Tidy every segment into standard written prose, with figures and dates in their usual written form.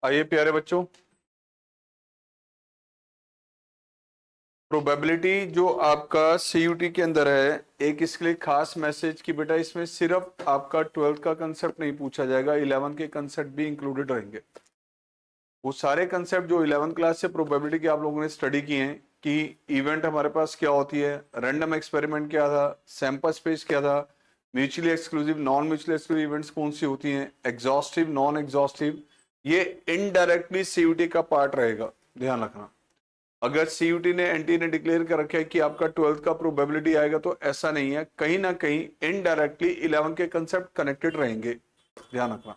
आइए प्यारे बच्चों, प्रोबेबिलिटी जो आपका सीयूटी के अंदर है, एक इसके लिए खास मैसेज कि बेटा इसमें सिर्फ आपका 12th का कंसेप्ट नहीं पूछा जाएगा, 11 के कंसेप्ट भी इंक्लूडेड रहेंगे। वो सारे कंसेप्ट जो 11th क्लास से प्रोबेबिलिटी के आप लोगों ने स्टडी किए हैं कि इवेंट हमारे पास क्या होती है, रैंडम एक्सपेरिमेंट क्या था, सैंपल स्पेस क्या था, mutually exclusive non mutually exclusive events कौन सी होती हैं, एग्जॉस्टिव नॉन एग्जॉस्टिव, ये इनडायरेक्टली सीयूटी का पार्ट रहेगा। ध्यान रखना, अगर सीयूटी ने एनटी ने डिक्लेयर कर रखा है कि आपका 12th का प्रोबेबिलिटी आएगा, तो ऐसा नहीं है, कहीं ना कहीं इनडायरेक्टली 11 के कंसेप्ट कनेक्टेड रहेंगे। ध्यान रखना,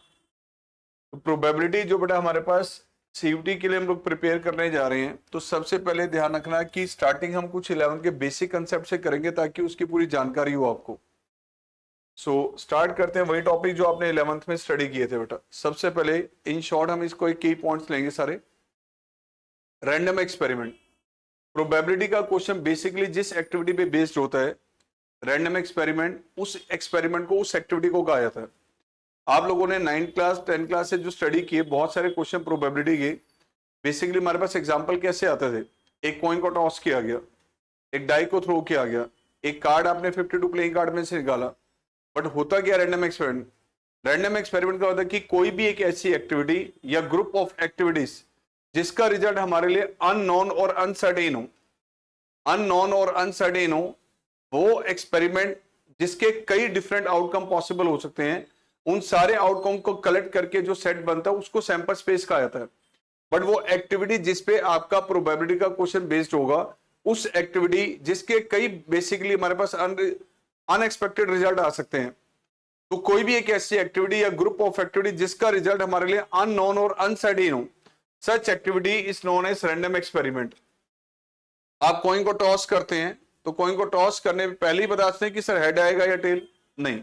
तो प्रोबेबिलिटी जो बेटा हमारे पास सीयूटी के लिए हम लोग प्रिपेयर करने जा रहे हैं, तो सबसे पहले ध्यान रखना कि स्टार्टिंग हम कुछ 11 के बेसिक कंसेप्ट से करेंगे ताकि उसकी पूरी जानकारी हो आपको। स्टार्ट करते हैं वही टॉपिक जो आपने 11th में स्टडी किए थे बेटा। सबसे पहले इन शॉर्ट हम इसको एक की पॉइंट्स लेंगे सारे। रैंडम एक्सपेरिमेंट, प्रोबेबिलिटी का क्वेश्चन बेसिकली जिस एक्टिविटी पे बेस्ड होता है, रैंडम एक्सपेरिमेंट, उस एक्सपेरिमेंट को, उस एक्टिविटी को कहा जाता है। आप लोगों ने 9th क्लास 10th क्लास से जो स्टडी किए, बहुत सारे क्वेश्चन प्रोबेबिलिटी के बेसिकली हमारे पास एग्जांपल कैसे आते थे, एक कॉइन को टॉस किया गया, एक डाई को थ्रो किया गया, एक कार्ड आपने 52 प्लेइंग कार्ड में से निकाला, बट होता क्या रैंडम एक्सपेरिमेंट? रैंडम एक्सपेरिमेंट का होता है कि कोई भी एक ऐसी एक्टिविटी या ग्रुप ऑफ एक्टिविटीज जिसका रिजल्ट हमारे लिए अननोन और अनसर्टेन हो, अननोन और अनसर्टेन हो, वो एक्सपेरिमेंट जिसके कई डिफरेंट आउटकम पॉसिबल हो सकते हैं, उन सारे आउटकम को कलेक्ट करके जो सेट बनता है उसको सैंपल स्पेस कहा जाता है। बट वो एक्टिविटी जिसपे आपका प्रोबेबिलिटी का क्वेश्चन बेस्ड होगा, उस एक्टिविटी जिसके कई बेसिकली हमारे पास अनएक्सपेक्टेड रिजल्ट आ सकते हैं, तो कोई भी एक ऐसी एक्टिविटी या ग्रुप ऑफ एक्टिविटी जिसका रिजल्ट हमारे लिए अननोन और अनसर्टेन हो, such activity is known as random experiment. आप कॉइन को टॉस करते हैं, तो कॉइन को टॉस करने पहले ही बता सकते हैं कि सर हेड आएगा या टेल, नहीं,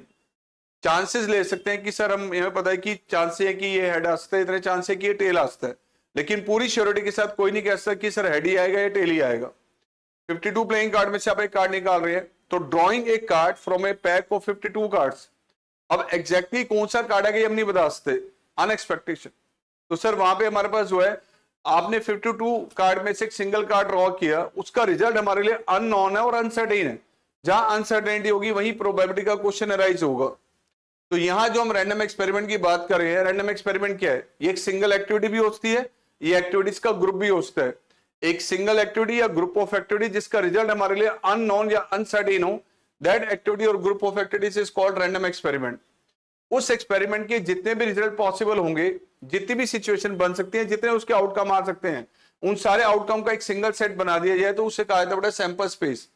चांसेस ले सकते हैं कि सर हम हमें पता है कि चांस है कि ये हेड आ सकता है, इतने चांस है कि ये टेल आ सकता है, लेकिन पूरी श्योरिटी के साथ कोई नहीं कह सकता कि सर हेड ही आएगा या टेल ही आएगा। 52 प्लेइंग कार्ड में से आप एक कार्ड निकाल रहे हैं, तो drawing a card from A pack of 52 cards, अब एग्जैक्टली कौन सा कार्ड आएगा ये हम नहीं बता सकते, अनएक्सपेक्टेशन। तो सर वहां पे हमारे पास जो है, आपने 52 कार्ड में से एक सिंगल कार्ड ड्रॉ किया, उसका रिजल्ट हमारे लिए अननोन है और अनसर्टेन है। जहां अनसर्टेनिटी होगी वहीं प्रोबेबिलिटी का क्वेश्चन अराइज होगा। तो यहां जो हम रैंडम एक्सपेरिमेंट की बात कर रहे हैं, रैंडम एक्सपेरिमेंट क्या है? ये एक सिंगल एक्टिविटी भी हो सकती है, ये एक्टिविटीज का ग्रुप भी हो सकता है। एक सिंगल एक्टिविटी या ग्रुप ऑफ एक्टिविटी जिसका रिजल्ट हमारे लिए अननोन या अनसर्टेन हो, दैट एक्टिविटी और group of activities is called random experiment. उस एक्सपेरिमेंट के जितने भी रिजल्ट पॉसिबल होंगे, जितनी भी सिचुएशन बन सकती है, जितने उसके आउटकम आ सकते हैं, उन सारे आउटकम का एक सिंगल सेट बना दिया जाए, तो उससे कहा जाता है sample space.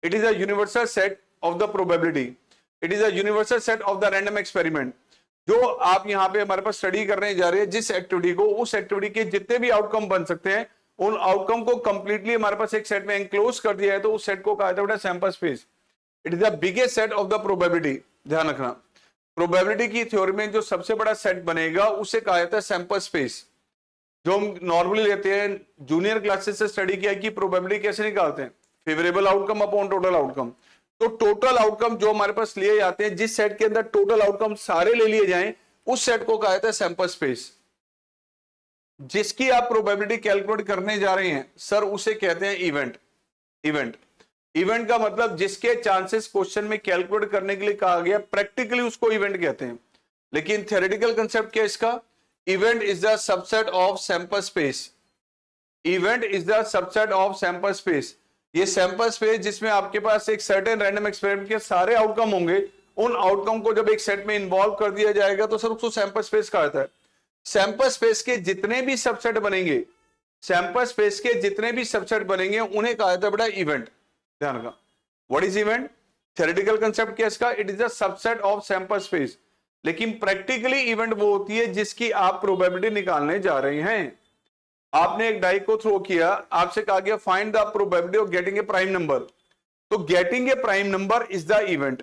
It is a universal set of the probability, it is a universal set of the random experiment. जो आप यहां पे हमारे पास स्टडी करने जा रहे हैं, जिस एक्टिविटी को, उस एक्टिविटी के जितने भी आउटकम बन सकते हैं, उन आउटकम को कंप्लीटली हमारे पास एक सेट में एनक्लोज कर दिया है, तो उस सेट को कहा जाता है sample space. It is the biggest set of the probability. ध्यान रखना, प्रोबेबिलिटी की थ्योरी में जो सबसे बड़ा सेट बनेगा उसे कहा जाता है सैंपल स्पेस। जो हम नॉर्मली लेते हैं, जूनियर क्लासेस से स्टडी किया कि प्रोबेबिलिटी कैसे निकालते हैं, favourable outcome upon total outcome. तो टोटल आउटकम जो हमारे पास लिए जाते हैं, जिस सेट के अंदर टोटल आउटकम सारे ले लिए जाएं, उस सेट को कहा जाता है सैंपल स्पेस। जिसकी आप प्रोबेबिलिटी कैलकुलेट करने जा रहे हैं सर, उसे कहते हैं इवेंट। इवेंट का मतलब जिसके चांसेस क्वेश्चन में कैलकुलेट करने के लिए कहा गया, प्रैक्टिकली उसको इवेंट कहते हैं। लेकिन थ्योरेटिकल कंसेप्ट क्या है इसका? Event is the subset of sample space. Event is the subset of sample space. ये सैंपल स्पेस जिसमें आपके पास एक सर्टेन रैंडम एक्सपेरिमेंट के सारे आउटकम होंगे, उन आउटकम को जब एक सेट में इन्वॉल्व कर दिया जाएगा, तो सर उसको सैंपल स्पेस कहा जाता है। सैंपल स्पेस के जितने भी सबसेट बनेंगे, सैंपल स्पेस के जितने भी सबसेट बनेंगे, उन्हें कहा जाता है बेटा इवेंट। ध्यान रखा, what is event? Theoretical concept क्या है इसका? It is the subset of sample space. लेकिन प्रैक्टिकली इवेंट वो होती है जिसकी आप प्रोबेबिलिटी निकालने जा रहे हैं। आपने एक डाई को थ्रो किया, आपसे कहा गया find the probability of getting a prime number, तो getting a prime number is the event.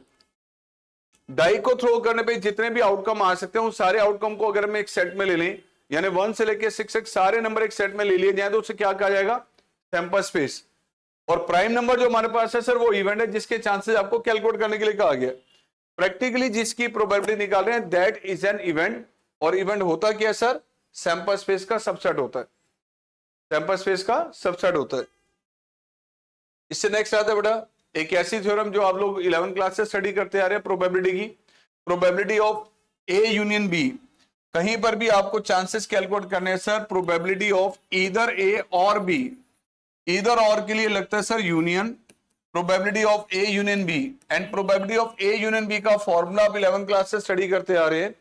Die को थ्रो करने पे जितने भी आउटकम आ सकते हैं, उन सारे आउटकम को अगर हम एक सेट में ले लें, यानी 1 से लेकर 6 तक सारे नंबर एक सेट में ले लिए जाए, तो उसे क्या कहा जाएगा? Sample space. और प्राइम नंबर जो हमारे पास है सर, वो इवेंट है जिसके चांसेस आपको कैलकुलेट करने के लिए कहा गया। प्रैक्टिकली जिसकी प्रोबेबिलिटी निकाल रहे हैं, दैट इज एन इवेंट। और इवेंट होता क्या है सर? सैंपल स्पेस का सबसेट होता है, सैंपल स्पेस का सबसेट होता है। इससे नेक्स्ट आता है बेटा एक ऐसी थ्योरम जो आप लोग 11th क्लास से स्टडी करते आ रहे हैं, प्रोबेबिलिटी की, probability of A union B. कहीं पर भी आपको चांसेस कैलकुलेट करने हैं sir, probability of either A और बी, ईदर और के लिए लगता है sir union, probability of A union B, and probability of A union B का फॉर्मूला आप 11th क्लास से स्टडी करते आ रहे हैं,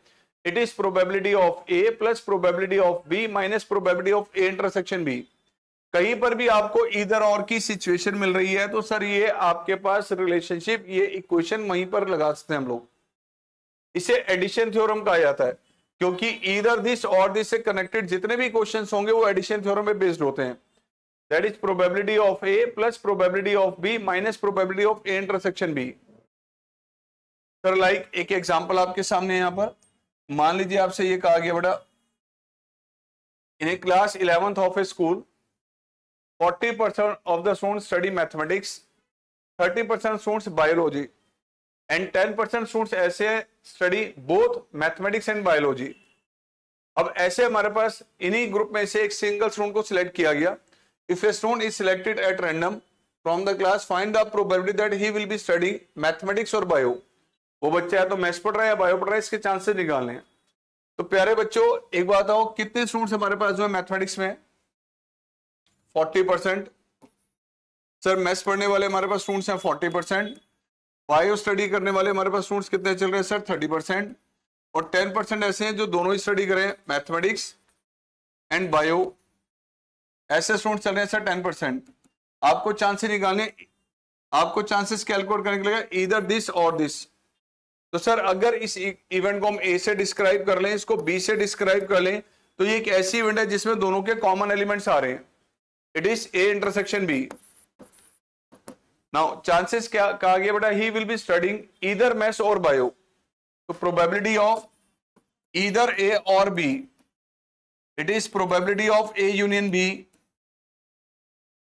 it is probability of A plus probability of B minus probability of A intersection B. कहीं पर भी आपको इधर और की सिचुएशन मिल रही है तो सर ये आपके पास रिलेशनशिप, ये इक्वेशन वहीं पर लगा सकते हैं हम लोग। इसे एडिशन थ्योरम कहा जाता है, क्योंकि इधर दिस और दिस से कनेक्टेड जितने भी क्वेश्चंस होंगे वो एडिशन थ्योरम पे बेस्ड होते हैं। That is probability of A plus probability of B minus probability of A intersection B. Sir like एक एग्जांपल आपके सामने यहां पर मान लीजिए आपसे ये कहा गया बेटा in a class 11th of a school 40% of the students study mathematics, 30% students biology, and 10% students ऐसे study both mathematics and biology. अब ऐसे हमारे पास इन्हीं ग्रुप में से एक सिंगल स्टूडेंट को सिलेक्ट किया गया। If a student is selected at random from the class, find the probability that he will be studying mathematics or bio. वो बच्चा है तो मैथ्स पढ़ रहा है या बायो पढ़ रहा है, इसके चांसेस निकालने हैं। तो प्यारे बच्चों एक बात आओ, कितने स्टूडेंट्स हमारे पास जो है मैथमेटिक्स में 40%। सर मैथ्स पढ़ने वाले हमारे पास स्टूडेंट्स हैं 40%, बायो स्टडी करने वाले हमारे पास स्टूडेंट्स कितने चल रहे हैं सर 30%, और 10% ऐसे हैं जो दोनों ही स्टडी करें मैथमेटिक्स एंड बायो, ऐसे स्टूडेंट्स चल रहे हैं सर 10%। आपको चांसेस निकालने, आपको चांसेस कैलकुलेट करने के लिए इधर दिस और दिस। तो सर अगर इस इवेंट को हम ए से डिस्क्राइब कर लें, इसको बी से डिस्क्राइब कर लें, तो ये एक ऐसी इवेंट है जिसमें दोनों के कॉमन एलिमेंट्स आ रहे हैं, it is A intersection B. Now chances क्या कहा गया बेटा, he will be studying either maths और बायो, तो प्रोबेबिलिटी ऑफ ईदर ए और B, it is probability of A union B,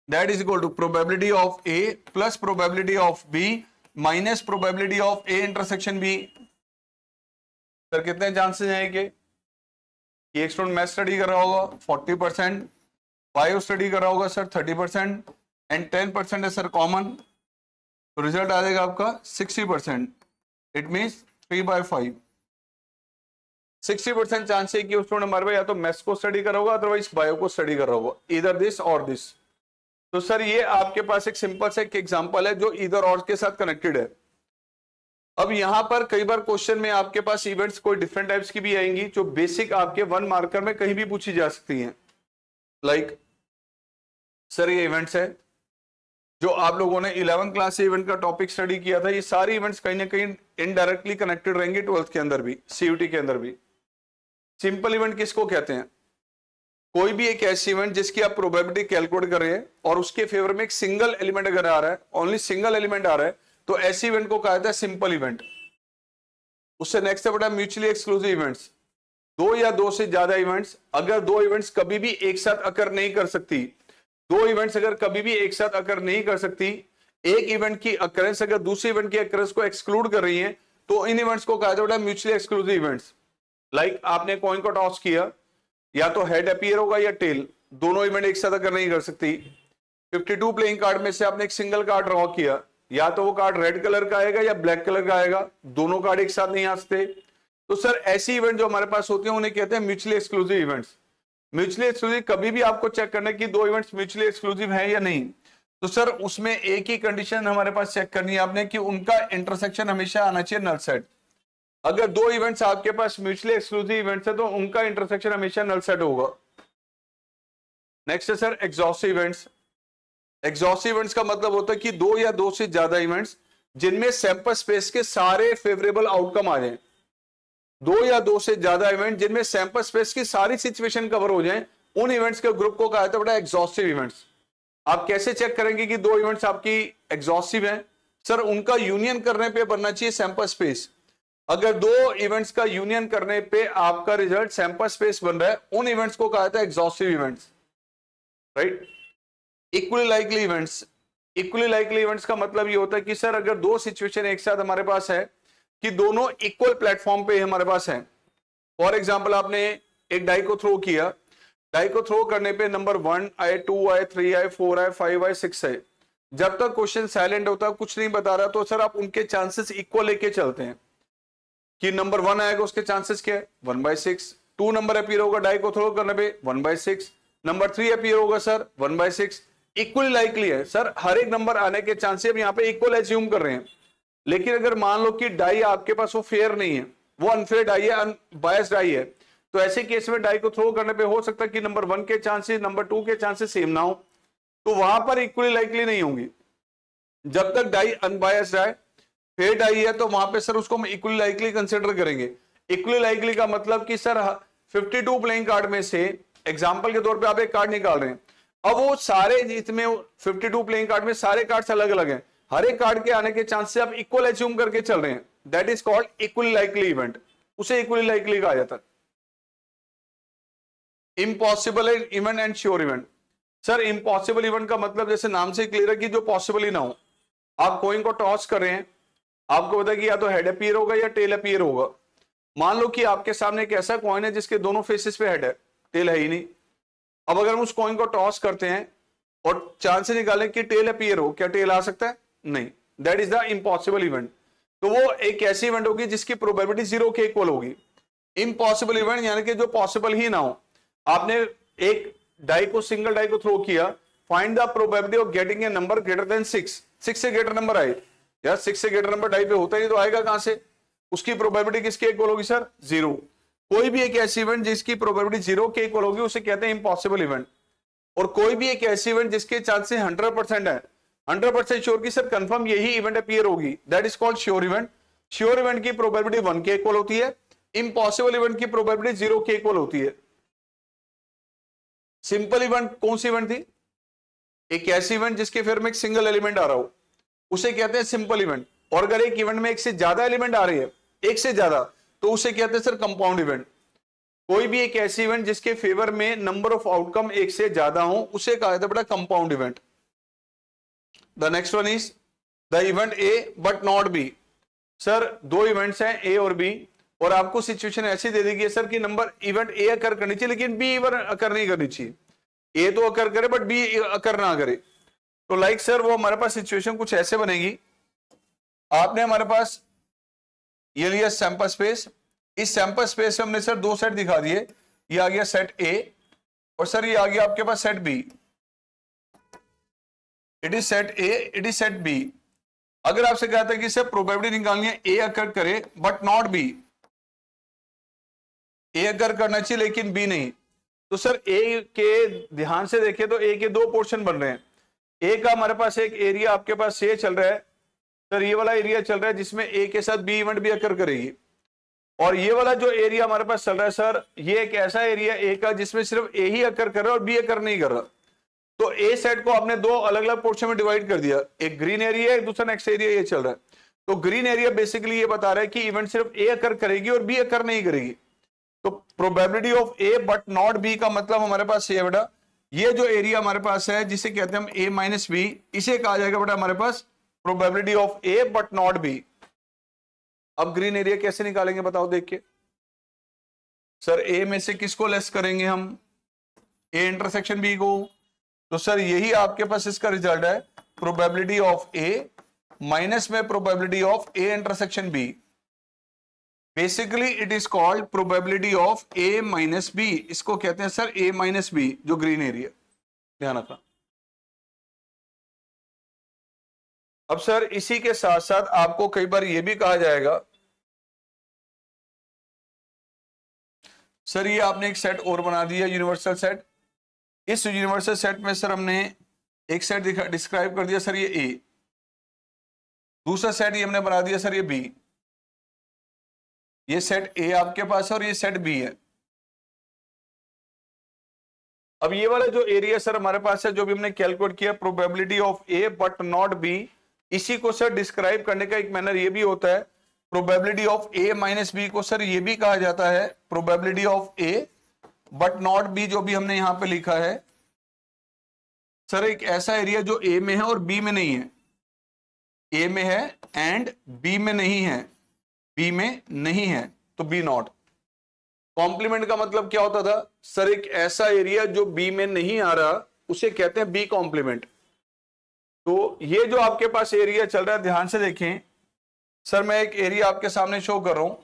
that is equal to probability of A plus probability of B minus probability of A intersection B. Sir कितने chances हैं कि एक student math study कर रहा होगा 40%, bio study कर रहा होगा सर 30%, एंड 10% है सर कॉमन, तो रिजल्ट आ जाएगा आपका 60%। It means 3/5। 60% चांस है कि उस स्टूडेंट हमारे या तो मैथ्स को स्टडी कर रहा होगा अदरवाइज बायो को स्टडी कर रहा होगा, इधर दिस और दिस। तो सर ये आपके पास एक सिंपल सा एक एग्जांपल है जो इधर और के साथ कनेक्टेड है। अब यहां पर कई बार क्वेश्चन में आपके पास इवेंट्स कोई डिफरेंट टाइप्स की भी आएंगी जो बेसिक आपके 1 मार्कर में कहीं भी पूछी जा सकती हैं। लाइक सर ये इवेंट्स है जो आप लोगों ने 11th क्लास से इवेंट का टॉपिक स्टडी किया था, ये सारी इवेंट्स कहीं ना कहीं इनडायरेक्टली कनेक्टेड रहेंगे 12th के अंदर भी, सीयूटी के अंदर भी। सिंपल इवेंट किसको कहते हैं? कोई भी एक ऐसी इवेंट जिसकी आप प्रोबेबिलिटी कैलकुलेट कर रहे हैं और उसके फेवर में एक सिंगल एलिमेंट अगर आ रहा है, ओनली सिंगल एलिमेंट आ रहा है, तो ऐसी इवेंट को कहा जाता है सिंपल इवेंट। उससे नेक्स्ट है बेटा म्यूचुअली एक्सक्लूसिव इवेंट्स। 2 या 2 से ज्यादा इवेंट्स, अगर 2 इवेंट्स कभी भी एक साथ अकर नहीं कर सकती, 2 इवेंट्स अगर कभी भी एक साथ अकर नहीं कर सकती, एक इवेंट की अकरेंस अगर दूसरे इवेंट की अकरेंस को एक्सक्लूड कर रही है, तो इन इवेंट्स को कहा जाता है म्यूचुअली एक्सक्लूसिव इवेंट्स। लाइक आपने कॉइन को टॉस किया, या तो हेड अपीयर होगा या टेल, दोनों इवेंट एक साथ अकर नहीं कर सकती। 52 प्लेइंग कार्ड में से आपने एक सिंगल कार्ड ड्रॉ किया, या तो वो कार्ड रेड कलर का आएगा या ब्लैक कलर का आएगा, दोनों कार्ड एक साथ नहीं आ सकते। तो सर ऐसी इवेंट जो हमारे पास होती है उन्हें कहते हैं mutually exclusive events. Mutually exclusive कभी भी आपको चेक करना है कि 2 इवेंट्स म्यूचुअली एक्सक्लूसिव है या नहीं, तो सर उसमें एक ही कंडीशन हमारे पास चेक करनी है आपने कि उनका इंटरसेक्शन हमेशा आना चाहिए नल सेट। अगर 2 इवेंट्स आपके पास म्यूचुअली एक्सक्लूसिव इवेंट्स है तो उनका इंटरसेक्शन हमेशा नल सेट होगा। नेक्स्ट है sir exhaustive events. Exhaustive events का मतलब होता है कि 2 या 2 से ज्यादा इवेंट्स जिनमें सैंपल स्पेस के सारे फेवरेबल आउटकम आ जाएं। 2 या 2 से ज्यादा इवेंट जिनमें सैंपल स्पेस की सारी सिचुएशन कवर हो जाएं, उन इवेंट्स के ग्रुप को कहा जाता है बेटा एग्जॉस्टिव इवेंट्स। आप कैसे चेक करेंगे कि 2 इवेंट्स आपकी एग्जॉस्टिव हैं? सर उनका यूनियन करने पे बनना चाहिए सैंपल स्पेस। अगर 2 इवेंट्स का यूनियन करने पे आपका रिजल्ट सैंपल स्पेस बन रहा है, उन इवेंट्स को कहा जाता है exhaustive events, right. Equally likely events. Equally likely events का मतलब ये होता है कि सर अगर 2 सिचुएशन एक साथ हमारे पास है कि दोनों इक्वल प्लेटफॉर्म पे हमारे पास है। फॉर एग्जांपल आपने एक डाई को थ्रो किया, डाई को थ्रो करने पे नंबर 1 आए, 2 आए, 3 आए, 4 आए, 5 आए, 6 आए, जब तक क्वेश्चन साइलेंट होता, कुछ नहीं बता रहा, तो सर आप उनके चांसेस इक्वल लेके चलते हैं कि नंबर 1 आएगा उसके चांसेस क्या है 1/6, 2 नंबर अपीयर होगा डाई को थ्रो करने पे 1/6, नंबर 3 अपीयर होगा सर 1/6, इक्वली लाइकली है सर, हर एक नंबर आने के चांसेस यहाँ पे इक्वल एज्यूम कर रहे हैं। लेकिन अगर मान लो कि डाई आपके पास वो फेयर नहीं है, वो अनफेयर डाई है, अनबायस्ड डाई है, तो ऐसे केस में डाई को थ्रो करने पे हो सकता है कि नंबर 1 के चांसेस नंबर 2 के चांसेस सेम ना हो, तो वहां पर इक्वली लाइकली नहीं होंगी। जब तक डाई अनबायस्ड है, फेयर डाई है, तो वहां पे सर उसको हम इक्वली लाइकली कंसिडर करेंगे। इक्वली लाइकली का मतलब कि सर 52 प्लेइंग कार्ड में से एग्जांपल के तौर पे आप एक कार्ड निकाल रहे हैं, अब वो सारे इसमें 52 प्लेइंग कार्ड में सारे कार्ड्स अलग अलग हैं, हर एक कार्ड के आने के चांसेस आप इक्वल एज्यूम करके चल रहे हैं, that is called equally likely event, उसे इक्वली लाइकली कहा जाता है। Impossible event and sure event, sir impossible event का मतलब जैसे नाम से क्लियर है कि जो पॉसिबल ही ना हो। आप कॉइन को टॉस कर रहे हैं, आपको पता है कि या तो हेड अपीयर होगा या टेल अपीयर होगा। मान लो कि आपके सामने एक ऐसा कॉइन है जिसके दोनों फेसेस पे हेड है, टेल है ही नहीं। अब अगर हम उस कॉइन को टॉस करते हैं और चांस निकालें कि टेल अपीयर हो, क्या टेल आ सकता है? नहीं, that is the impossible event. तो वो एक ऐसी इवेंट होगी जिसकी प्रोबेबिलिटी 0 के इक्वल होगी। इम्पॉसिबल इवेंट यानी कि जो पॉसिबल ही ना हो। आपने एक डाई को, सिंगल डाई को थ्रो किया, find the probability of getting A number greater than 6, 6 से ग्रेटर नंबर आए, यार 6 से ग्रेटर नंबर डाई पे होता ही नहीं, तो आएगा कहां से? उसकी प्रोबेबिलिटी किसके इक्वल होगी सर? 0। कोई भी एक ऐसी इवेंट जिसकी प्रोबेबिलिटी 0 के इक्वल होगी उसे कहते हैं इम्पॉसिबल इवेंट। और कोई भी एक ऐसी इवेंट जिसके चांसेस 100% है, 100% श्योर की सर कंफर्म यही इवेंट अपीयर होगी, that is called sure event. Sure event की प्रोबेबिलिटी 1 के इक्वल होती है, इम्पॉसिबल इवेंट की प्रोबेबिलिटी 0 के इक्वल होती है। सिंपल इवेंट कौन सी इवेंट थी? एक ऐसी इवेंट जिसके फेवर में एक सिंगल एलिमेंट आ रहा हो, उसे कहते हैं सिंपल इवेंट। और अगर एक इवेंट में एक से ज्यादा एलिमेंट आ रही है, एक से ज्यादा, तो उसे कहते हैं सर कंपाउंड इवेंट। कोई भी एक ऐसी इवेंट जिसके फेवर में नंबर ऑफ आउटकम एक से ज्यादा हो, उसे कहा जाता है बेटा compound event. The next one is the event A but not B. Sir दो इवेंट्स हैं ए और बी, और आपको सिचुएशन ऐसी दे देगी सर कि नंबर इवेंट ए अकर करनी चाहिए लेकिन बी इवेंट अकर नहीं करनी चाहिए, ए तो अकर करे बट बी अकर ना करे। तो लाइक सर वो हमारे पास सिचुएशन कुछ ऐसे बनेगी, आपने हमारे पास ये लिया सैंपल स्पेस, इस सैंपल स्पेस में हमने सर दो सेट दिखा दिए, ये आ गया सेट ए और सर ये आ गया आपके पास set B. It is set A, it is set B. अगर आपसे कहता है कि सर प्रोबेबिलिटी निकालनी है ए अकर करे बट नॉट बी, ए अगर करना चाहिए लेकिन बी नहीं, तो सर ए के ध्यान से देखें तो ए के दो पोर्शन बन रहे हैं। ए का हमारे पास एक एरिया आपके पास ये चल रहा है सर, ये वाला एरिया चल रहा है जिसमें ए के साथ बी इवेंट भी अकर करेगी, और ये वाला जो एरिया हमारे पास चल रहा है सर, ये एक ऐसा एरिया ए का जिसमें सिर्फ ए ही अकर कर रहा है और बी अकर नहीं कर रहा। तो ए सेट को आपने दो अलग अलग पोर्शन में डिवाइड कर दिया, एक ग्रीन एरिया है, दूसरा नेक्स्ट एरिया ये चल रहा है। तो ग्रीन एरिया बेसिकली ये बता रहा है कि इवेंट सिर्फ ए अकर करेगी और बी अकर नहीं करेगी। तो probability of A but not B का मतलब हमारे पास ये बेटा, ये जो एरिया हमारे पास है जिसे कहते हैं हम ए माइनस बी, इसे कहा जाएगा बेटा हमारे पास probability of A but not B. अब ग्रीन एरिया कैसे निकालेंगे बताओ देख के। सर ए में से किसको लेस करेंगे हम? ए इंटरसेक्शन बी को। तो सर यही आपके पास इसका रिजल्ट है, प्रोबेबिलिटी ऑफ ए माइनस में probability of A intersection B. Basically it is called probability of A minus B, इसको कहते हैं सर ए माइनस बी, जो ग्रीन एरिया। ध्यान रखना। अब सर इसी के साथ साथ आपको कई बार यह भी कहा जाएगा, सर ये आपने एक सेट और बना दिया यूनिवर्सल सेट। इस यूनिवर्सल सेट में सर हमने एक सेट डिस्क्राइब कर दिया सर ये ए, दूसरा सेट ये हमने बना दिया सर ये बी। ये सेट ए आपके पास है और ये सेट बी है। अब ये वाला जो एरिया सर हमारे पास है, जो भी हमने कैलकुलेट किया probability of A but not B, इसी को सर डिस्क्राइब करने का एक मैनर ये भी होता है, probability of A minus B को सर ये भी कहा जाता है probability of A but not B. जो भी हमने यहां पे लिखा है सर, एक ऐसा एरिया जो ए में है और बी में नहीं है, ए में है एंड बी में नहीं है, बी में नहीं है, तो बी नॉट। कॉम्प्लीमेंट का मतलब क्या होता था सर? एक ऐसा एरिया जो बी में नहीं आ रहा उसे कहते हैं बी कॉम्प्लीमेंट। तो ये जो आपके पास एरिया चल रहा है, ध्यान से देखें सर, मैं एक एरिया आपके सामने शो कर रहा हूं।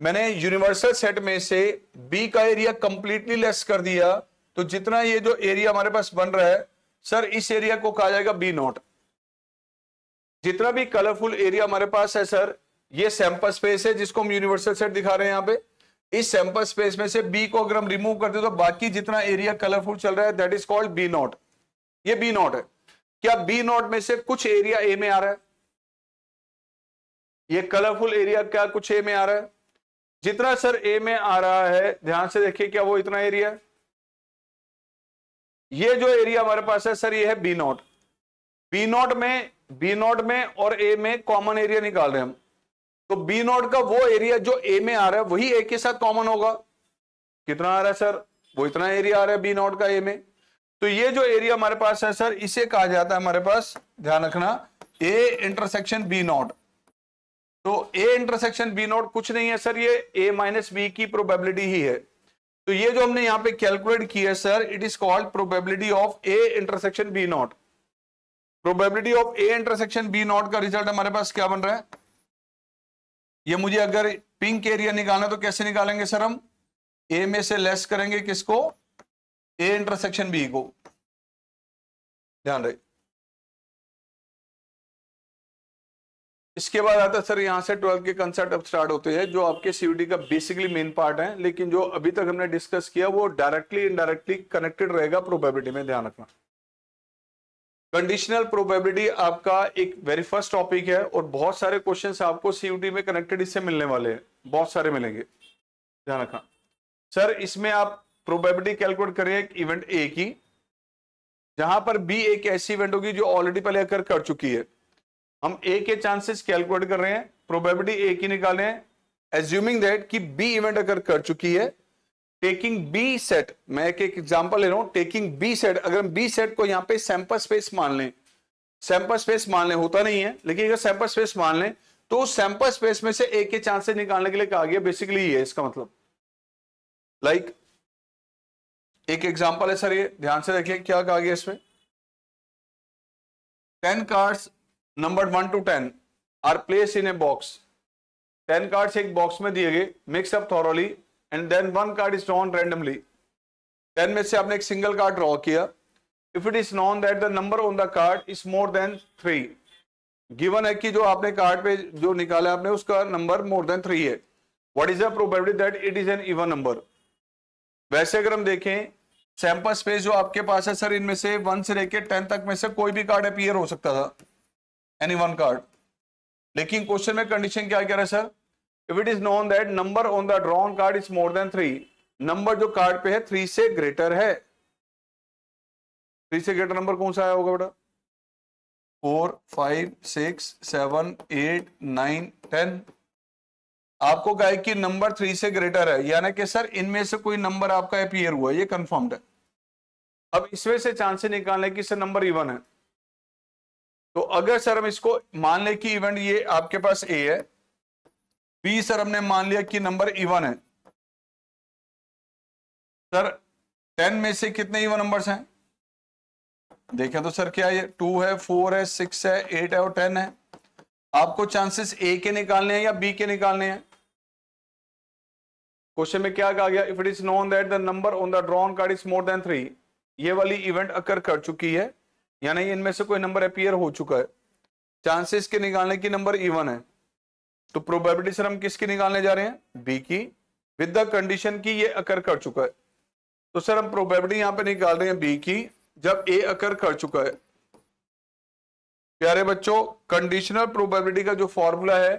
मैंने यूनिवर्सल सेट में से बी का एरिया कंप्लीटली लेस कर दिया, तो जितना ये जो एरिया हमारे पास बन रहा है सर, इस एरिया को कहा जाएगा बी नॉट। जितना भी कलरफुल एरिया हमारे पास है सर, ये सैंपल स्पेस है जिसको हम यूनिवर्सल सेट दिखा रहे हैं यहां पे। इस सैंपल स्पेस में से बी को अगर हम रिमूव कर दे तो बाकी जितना एरिया कलरफुल चल रहा है that is called B not. ये बी नॉट है। क्या बी नॉट में से कुछ एरिया ए में आ रहा है? ये कलरफुल एरिया क्या कुछ ए में आ रहा है? जितना सर ए में आ रहा है, ध्यान से देखिए, क्या वो इतना एरिया है? ये जो एरिया हमारे पास है सर, ये है बी नॉट। बी नॉट में और ए में कॉमन एरिया निकाल रहे हैं हम। तो बी नॉट का वो एरिया जो ए में आ रहा है वही ए के साथ कॉमन होगा। कितना आ रहा है सर? वो इतना एरिया आ रहा है बी नॉट का ए में। तो ये जो एरिया हमारे पास है सर, इसे कहा जाता है हमारे पास, ध्यान रखना, ए इंटरसेक्शन बी नॉट। तो ए इंटरसेक्शन बी नॉट कुछ नहीं है सर, ये ए माइनस बी की प्रोबेबिलिटी ही है। तो ये जो हमने यहां पे कैलकुलेट किया है sir, it is called probability of A intersection B not. Probability of A intersection B not का रिजल्ट हमारे पास क्या बन रहा है? ये मुझे अगर पिंक एरिया निकालना तो कैसे निकालेंगे सर? हम ए में से लेस करेंगे किसको? ए इंटरसेक्शन बी को। ध्यान रहे। इसके बाद आता है सर, यहां से 12 के कंसेप्ट अब स्टार्ट होते हैं जो आपके सीयूटी का बेसिकली मेन पार्ट है, लेकिन जो अभी तक हमने डिस्कस किया वो डायरेक्टली इनडायरेक्टली कनेक्टेड रहेगा प्रोबेबिलिटी में। ध्यान रखना, कंडीशनल प्रोबेबिलिटी आपका एक वेरी फर्स्ट टॉपिक है और बहुत सारे क्वेश्चंस आपको सीयूटी में कनेक्टेड इससे मिलने वाले हैं, बहुत सारे मिलेंगे। ध्यान रखना सर, इसमें आप प्रोबेबिलिटी कैलकुलेट करें एक इवेंट ए की, जहां पर बी एक ऐसी इवेंट होगी जो ऑलरेडी पहले अकर कर चुकी है। हम ए के चांसेस कैलकुलेट कर रहे हैं, प्रोबेबिलिटी ए की निकाले हैं, एज्यूमिंग दैट कि बी इवेंट अगर कर चुकी है। टेकिंग बी सेट, मैं एक एग्जांपल ले रहा हूं, टेकिंग बी सेट, अगर हम बी सेट को यहां पे सैंपल स्पेस मान लें, सैंपल स्पेस मान लें, होता नहीं है लेकिन अगर सैंपल स्पेस मान लें तो सैंपल स्पेस में से ए के चांसेस निकालने के लिए कहा गया, बेसिकली ये है इसका मतलब। लाइक एक एग्जांपल है सर, ये ध्यान से देखिए क्या कहा गया इसमें। 10 cards number 1 to 10 are place in a box. 10 cards एक बॉक्स में दिए गए, mix up thoroughly and then 1 card is drawn randomly. 10 में से आपने एक सिंगल कार्ड ड्रॉ किया। If it is known that the number on the card is more than 3, given है कि जो आपने कार्ड पे जो निकाला आपने उसका नंबर मोर देन 3 है, what is the probability that it is an even number? वैसे अगर हम देखें सैंपल स्पेस जो आपके पास है सर, इनमें से 1 से लेकर 10 तक में से कोई भी कार्ड अपीयर हो सकता था, एनी वन कार्ड। लेकिन क्वेश्चन में कंडीशन क्या कह रहा है sir? If it is known that number on the drawn card is more than 3, number जो कार्ड पे है 3 से ग्रेटर है। 3 से ग्रेटर नंबर कौन सा आया होगा बेटा? 4, 5, 6, 7, 8, 9, 10। आपको कहा कि नंबर 3 से ग्रेटर है, यानी कि सर इनमें से कोई नंबर आपका अपीयर हुआ, ये कंफर्म्ड है। अब इसमें से चांसेस निकालने की सर नंबर इवन है। तो अगर सर हम इसको मान ले कि इवेंट ये आपके पास ए है, बी सर हमने मान लिया कि नंबर इवन है। सर 10 में से कितने इवन नंबर्स हैं? देखें तो सर क्या है, 2 है, 4 है, 6 है, 8 है और 10 है। आपको चांसेस ए के निकालने हैं या बी के निकालने हैं? क्वेश्चन में क्या कहा गया? If it is known that the number on the drawn card is more than 3, ये वाली इवेंट अकर कर चुकी है, यानी इनमें से कोई नंबर अपीयर हो चुका है। चांसेस के निकालने की नंबर इवन है, तो प्रोबेबिलिटी सर हम किसकी निकालने जा रहे हैं? बी की, विद द कंडीशन की ये अकर कर चुका है। तो सर हम प्रोबेबिलिटी यहां पे निकाल रहे हैं बी की, जब ए अकर कर चुका है। प्यारे बच्चों, कंडीशनल प्रोबेबिलिटी का जो फॉर्मूला है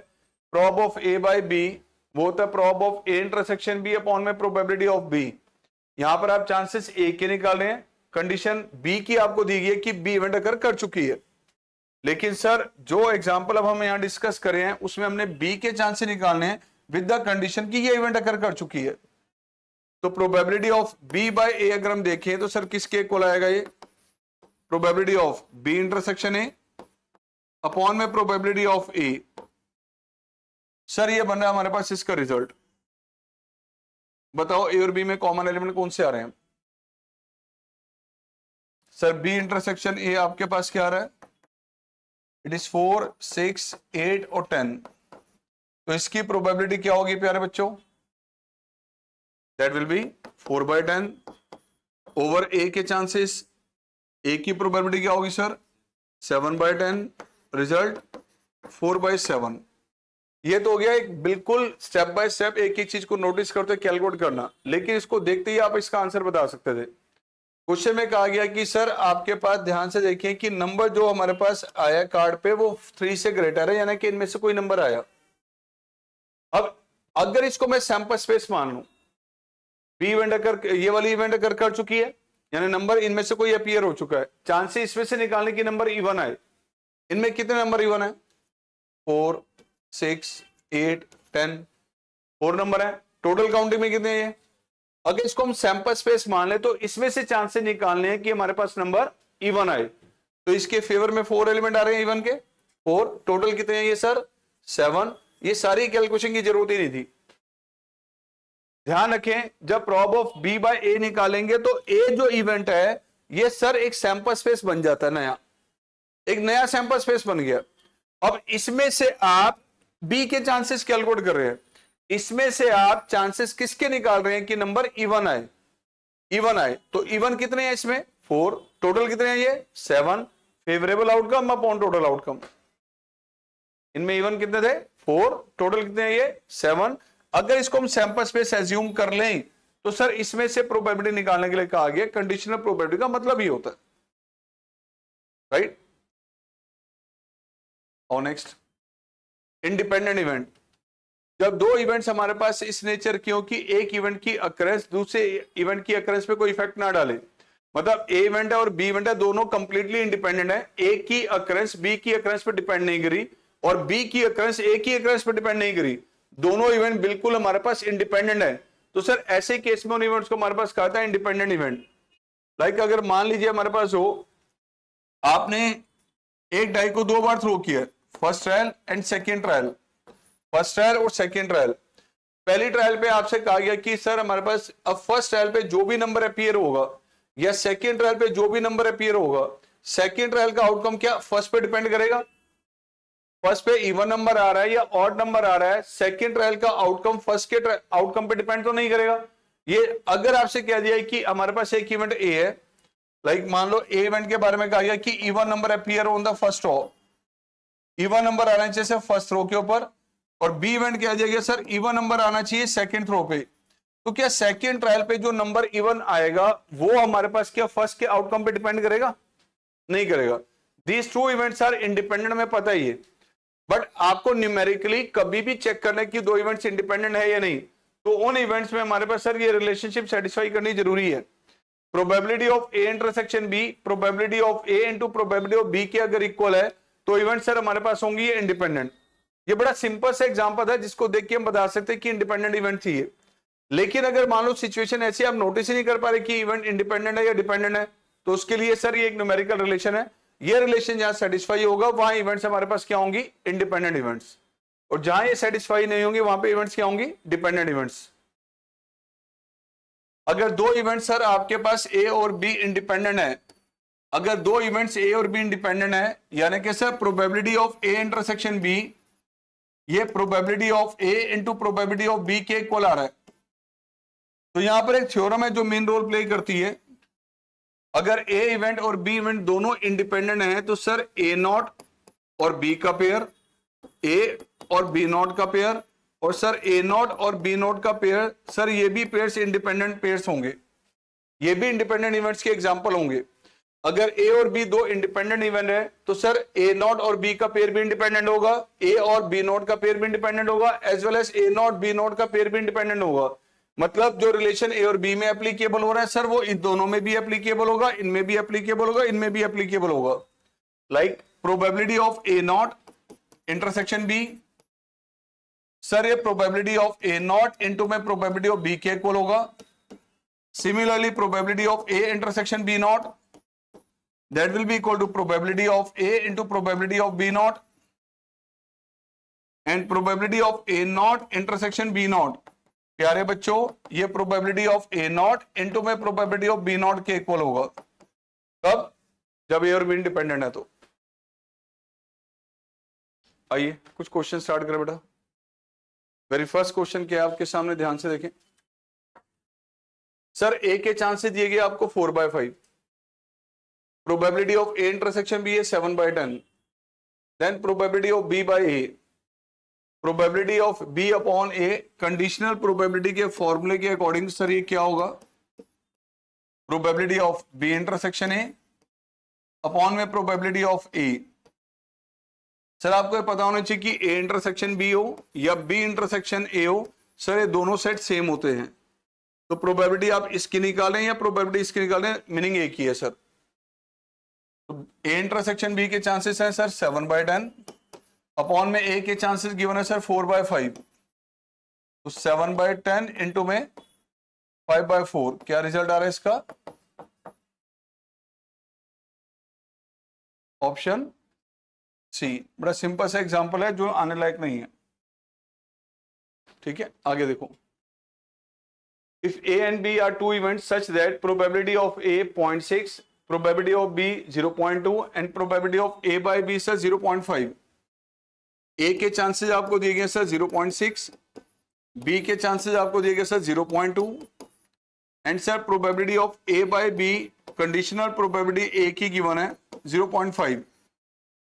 prob of A by B, वो होता है prob of A intersection B upon में प्रोबेबिलिटी ऑफ बी। यहां पर आप चांसेस ए के निकाल रहे हैं, कंडीशन बी की आपको दी गई है कि बी इवेंट अकर कर चुकी है। लेकिन सर जो एग्जांपल अब हम यहां डिस्कस करें हैं उसमें हमने बी के चांसेस निकालने हैं विद द कंडीशन की ये इवेंट अकर कर चुकी है। तो probability of B by A अगर हम देखें तो सर किसके इक्वल आएगा? ये probability of B intersection A upon में प्रोबेबिलिटी ऑफ ए। सर ये बन रहा है हमारे पास इसका रिजल्ट। बताओ ए और बी में कॉमन एलिमेंट कौन से आ रहे हैं? सर बी इंटरसेक्शन ए आपके पास क्या आ रहा है? इट इज 4, 6, 8 और 10। तो इसकी प्रोबेबिलिटी क्या होगी प्यारे बच्चों? दैट विल बी 4/10 ओवर ए के चांसेस। ए की प्रोबेबिलिटी क्या होगी सर? 7/10, रिजल्ट 4/7। ये तो हो गया एक बिल्कुल स्टेप बाय स्टेप एक एक चीज को नोटिस करते कैलकुलेट करना, लेकिन इसको देखते ही आप इसका आंसर बता सकते थे। क्वेश्चन में कहा गया कि सर आपके पास ध्यान से देखिए कि नंबर जो हमारे पास आया कार्ड पे वो 3 से ग्रेटर है, यानी कि इनमें से कोई नंबर आया। अब अगर इसको मैं सैंपल स्पेस मान लूं, बी इवेंट अगर ये वाली इवेंट अगर कर चुकी है, यानी नंबर इनमें से कोई अपीयर हो चुका है, चांसेस इसमें से निकालने की नंबर इवन आए। इनमें कितने नंबर इवन है? 4, 6, 8, 10, 4 नंबर है। टोटल काउंटिंग में कितने हैं? अगर इसको हम सैंपल स्पेस मान ले तो इसमें से चांसेस निकालने हैं कि हमारे पास नंबर इवन आए। तो इसके फेवर में 4 एलिमेंट आ रहे हैं इवन के, 4। टोटल कितने हैं ये सर? 7। ये सारी कैलकुलेशन की जरूरत ही नहीं थी। ध्यान रखें, जब प्रॉब ऑफ बी बाय ए निकालेंगे तो ए जो इवेंट है ये सर एक सैंपल स्पेस बन जाता है, नया एक नया सैंपल स्पेस बन गया। अब इसमें से आप बी के चांसेस कैलकुलेट कर रहे हैं, इसमें से आप चांसेस किसके निकाल रहे हैं कि नंबर इवन आए? इवन आए। तो इवन कितने हैं इसमें? 4। टोटल कितने हैं ये? 7। Favourable outcome upon total outcome. इनमें इवन कितने थे? 4। टोटल कितने हैं ये? 7। अगर इसको हम सैंपल स्पेस एज्यूम कर लें तो सर इसमें से प्रोबेबिलिटी निकालने के लिए कहा गया, कंडीशनल प्रोबेबिलिटी का मतलब ही होता है, राइट? और नेक्स्ट, इंडिपेंडेंट इवेंट। जब दो इवेंट्स हमारे पास इस नेचर की हो कि एक इवेंट की अकरेंस दूसरे इवेंट की अकरेंस पे कोई इफेक्ट ना डाले, मतलब ए इवेंट है और बी इवेंट है, दोनों कंप्लीटली इंडिपेंडेंट है। ए की अकरेंस बी की अकरेंस पे डिपेंड नहीं करी और बी की अकरेंस ए की अकरेंस पे डिपेंड नहीं करी, दोनों इवेंट बिल्कुल हमारे पास इंडिपेंडेंट है। तो सर ऐसे केस में उन इवेंट्स को हमारे पास कहा था इंडिपेंडेंट इवेंट। लाइक अगर मान लीजिए हमारे पास हो, आपने एक डाई को 2 बार थ्रो किया, first trial and second trial, first trial और सेकेंड ट्रायल। पहली ट्रायल पे आपसे कहा गया कि सर हमारे पास अब फर्स्ट ट्रायल पे जो भी नंबर अपीयर होगा या सेकेंड ट्रायल पे जो भी नंबर अपीयर होगा, सेकेंड ट्रायल का आउटकम क्या फर्स्ट पे डिपेंड करेगा? फर्स्ट पे इवन नंबर आ रहा है या ऑड नंबर आ रहा है, सेकेंड ट्रायल का आउटकम फर्स्ट के आउटकम पे डिपेंड तो नहीं करेगा। ये अगर आपसे कह दिया कि हमारे पास एक इवेंट ए है, लाइक मान लो ए इवेंट के बारे में कहा गया कि even number appear on the first row, even number आना चाहिए फर्स्ट रो के ऊपर, और बी इवेंट क्या दिया गया सर इवन नंबर आना चाहिए सेकंड थ्रो पे। तो क्या सेकंड ट्रायल पे जो नंबर इवन आएगा वो हमारे पास क्या फर्स्ट के आउटकम पे डिपेंड करेगा? नहीं करेगा। These two events are independent, में पता ही है, बट आपको न्यूमेरिकली कभी भी चेक करना है कि दो इवेंट्स इंडिपेंडेंट है या नहीं। तो उन इवेंट्स में हमारे पास सर ये रिलेशनशिप सेटिस्फाई करनी जरूरी है। Probability of A intersection B, probability of A into probability of B के अगर इक्वल है तो इवेंट सर हमारे पास होंगी ये इंडिपेंडेंट। ये बड़ा सिंपल सा एग्जांपल है जिसको देख के हम बता सकते हैं कि इंडिपेंडेंट इवेंट थी ये। लेकिन अगर मान लो सिचुएशन ऐसी आप नोटिस ही नहीं कर पा रहे कि इवेंट इंडिपेंडेंट है या डिपेंडेंट है, तो उसके लिए सर ये एक न्यूमेरिकल रिलेशन है। ये रिलेशन जहां सेटिस्फाई होगा वहां इवेंट्स हमारे पास क्या होंगी? Independent events. और जहां ये सेटिस्फाई नहीं होंगी वहां पे इवेंट्स क्या होंगी? Dependent events. अगर दो इवेंट्स सर आपके पास ए और बी इंडिपेंडेंट है, अगर दो इवेंट्स ए और बी इंडिपेंडेंट है, यानी कि sir probability of A intersection B, ये probability of A into probability of B के इक्वल आ रहा है। तो यहां पर एक थ्योरम है जो मेन रोल प्ले करती है। अगर ए इवेंट और बी इवेंट दोनों इंडिपेंडेंट है तो सर ए नॉट और बी का पेयर, ए और बी नॉट का पेयर, और सर ए नॉट और बी नॉट का पेयर, सर ये भी पेयर्स इंडिपेंडेंट पेयर्स होंगे, ये भी इंडिपेंडेंट इवेंट्स के एग्जांपल होंगे। अगर ए और बी दो इंडिपेंडेंट इवेंट है तो सर ए नॉट और बी का पेयर भी इंडिपेंडेंट होगा, ए और बी नॉट का पेयर भी इंडिपेंडेंट होगा, as well as A not B not का पेयर भी इंडिपेंडेंट होगा। मतलब जो रिलेशन ए और बी में एप्लीकेबल हो रहा है सर वो इन दोनों में भी एप्लीकेबल होगा, इनमें भी एप्लीकेबल होगा, इनमें भी एप्लीकेबल होगा। Like probability of A not intersection B, sir ये probability of A not into में प्रोबेबिलिटी ऑफ बी के इक्वल होगा। Similarly probability of A intersection B not, that will be equal to probability of A into probability of B naught, and probability of A naught intersection B naught, प्यारे बच्चों ये probability of A not into में probability of B not के equal होगा। कब? जब ए और be independent है। तो आइए कुछ क्वेश्चन स्टार्ट करें बेटा। वेरी फर्स्ट क्वेश्चन क्या है आपके सामने, ध्यान से देखें। सर ए के चांसेस दिए गए आपको 4/5, probability of A intersection B है 7/10, then probability of B by A, probability of B upon A, conditional probability के फॉर्मूले के अकॉर्डिंग सर ये क्या होगा, probability of B intersection A upon में प्रोबेबिलिटी ऑफ ए। सर आपको ये पता होना चाहिए कि ए इंटरसेक्शन बी हो या बी इंटरसेक्शन ए हो, सर ये दोनों सेट सेम होते हैं। तो प्रोबेबिलिटी आप इसकी निकालें या प्रोबेबिलिटी इसकी निकालें, मीनिंग एक ही है सर। तो ए इंटरसेक्शन बी के चांसेस हैं सर 7/10 अपॉन में ए के चांसेस गिवन है सर 4/5, तो 7/10 इंटू में 5/4, क्या रिजल्ट आ रहा है इसका? Option C. बड़ा सिंपल सा एग्जांपल है जो आने लायक नहीं है। ठीक है, आगे देखो। If A and B are two events such that probability of A 0.6, probability of B 0.2 and probability of A by B sir 0.5। A के चांसेस आपको दिए गए सर 0.6, बी के चांसेस आपको दिए गए sir 0.2 and sir probability of A by B, conditional probability A की given है 0.5।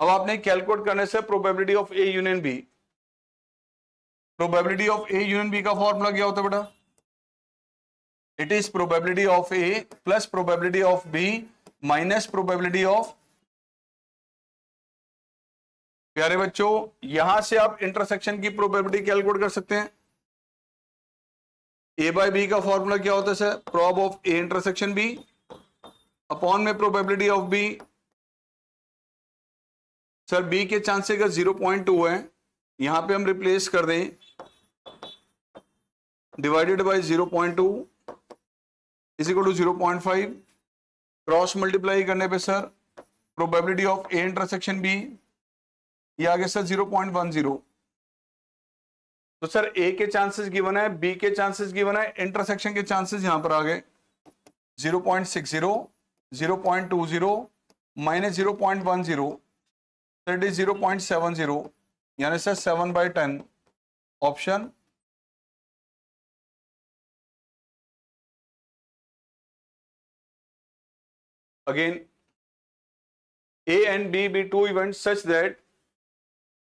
अब आपने कैलकुलेट करने से probability of A union B. Probability of A union B का फॉर्मूला क्या होता है बेटा? It is probability of A plus probability of B minus probability of. प्यारे बच्चों यहां से आप इंटरसेक्शन की प्रोबेबिलिटी कैलकुलेट कर सकते हैं। ए बाय बी का फॉर्मूला क्या होता है sir? Prob of A intersection B upon में probability of B. Sir B के चांसेस का 0.2 है, यहां पे हम रिप्लेस कर दें divided by 0.2 is equal to 0.5, cross multiply करने पे sir probability of A intersection B ये आ गया सर 0.10। तो सर ए के चांसेस गिवन है, बी के चांसेस गिवन है, इंटरसेक्शन के चांसेस यहां पर आ गए 0.60, 0.20 माइनस 0.10, इट इज 0.70, यानी सर 7/10। Option again A and B be two event such that,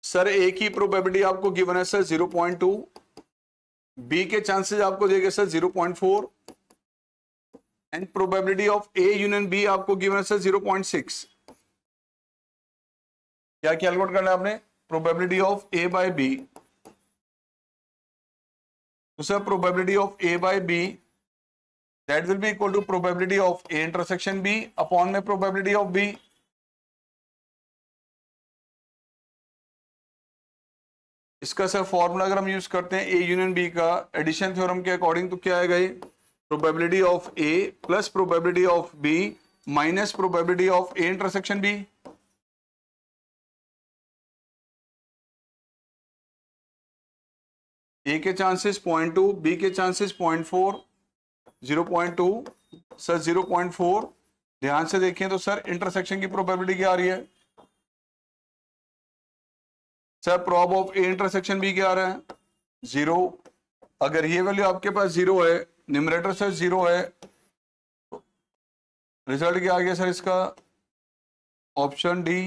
sir A की प्रोबेबिलिटी आपको गिवन है सर 0.2, बी के चांसेस आपको दिए गए sir 0.4 and probability of A union B आपको गिवन है सर 0.6। क्या कैलकुलेट करना है आपने? Probability of A by B. तो sir probability of A by B that will be equal to probability of A intersection B upon में probability of B. इसका sir formula अगर हम यूज करते हैं ए यूनियन बी का addition theorem के according, तो क्या आएगा? Probability of A plus probability of B minus probability of A intersection B. A के चांसेस 0.2, बी के चांसेस 0.4, 0.2 सर 0.4। ध्यान से देखें तो सर इंटरसेक्शन की प्रोबेबिलिटी क्या आ रही है? Sir prob of A intersection B क्या आ रहा है? 0। अगर ये वैल्यू आपके पास 0 है, न्यूमरेटर से 0 है, तो रिजल्ट क्या आ गया सर इसका? Option D.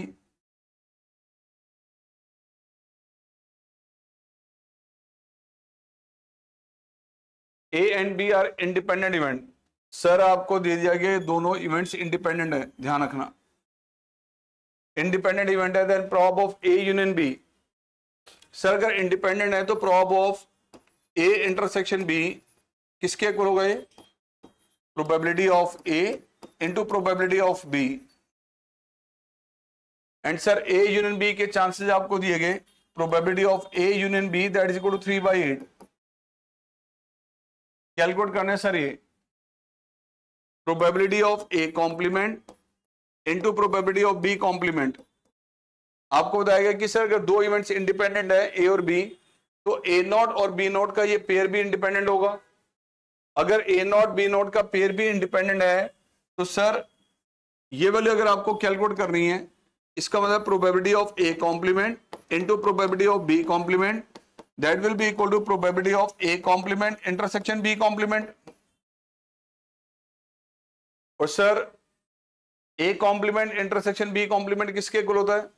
A and B are independent event. Sir आपको दे दिया गया दोनों इवेंट्स इंडिपेंडेंट है, ध्यान रखना। इंडिपेंडेंट इवेंट है, then prob of A union B. Sir अगर इंडिपेंडेंट है तो prob of A intersection B किसके इक्वल हो गए? Probability of A into probability of B. And sir A union B के चांसेस आपको दिए गए, probability of A union B that is equal to 3/8। Calculate करना है सर ये probability of A complement into probability of B complement. आपको बताएगा कि सर अगर दो इवेंट्स इंडिपेंडेंट है ए और बी, तो ए नॉट और बी नॉट का ये पेयर भी इंडिपेंडेंट होगा। अगर ए नॉट बी नॉट का पेयर भी इंडिपेंडेंट है तो सर ये वैल्यू अगर आपको कैलकुलेट करनी है, इसका मतलब probability of A complement into probability of B complement, that will be equal to probability of A complement intersection B complement. और sir A complement intersection B complement किसके इक्वल होता है?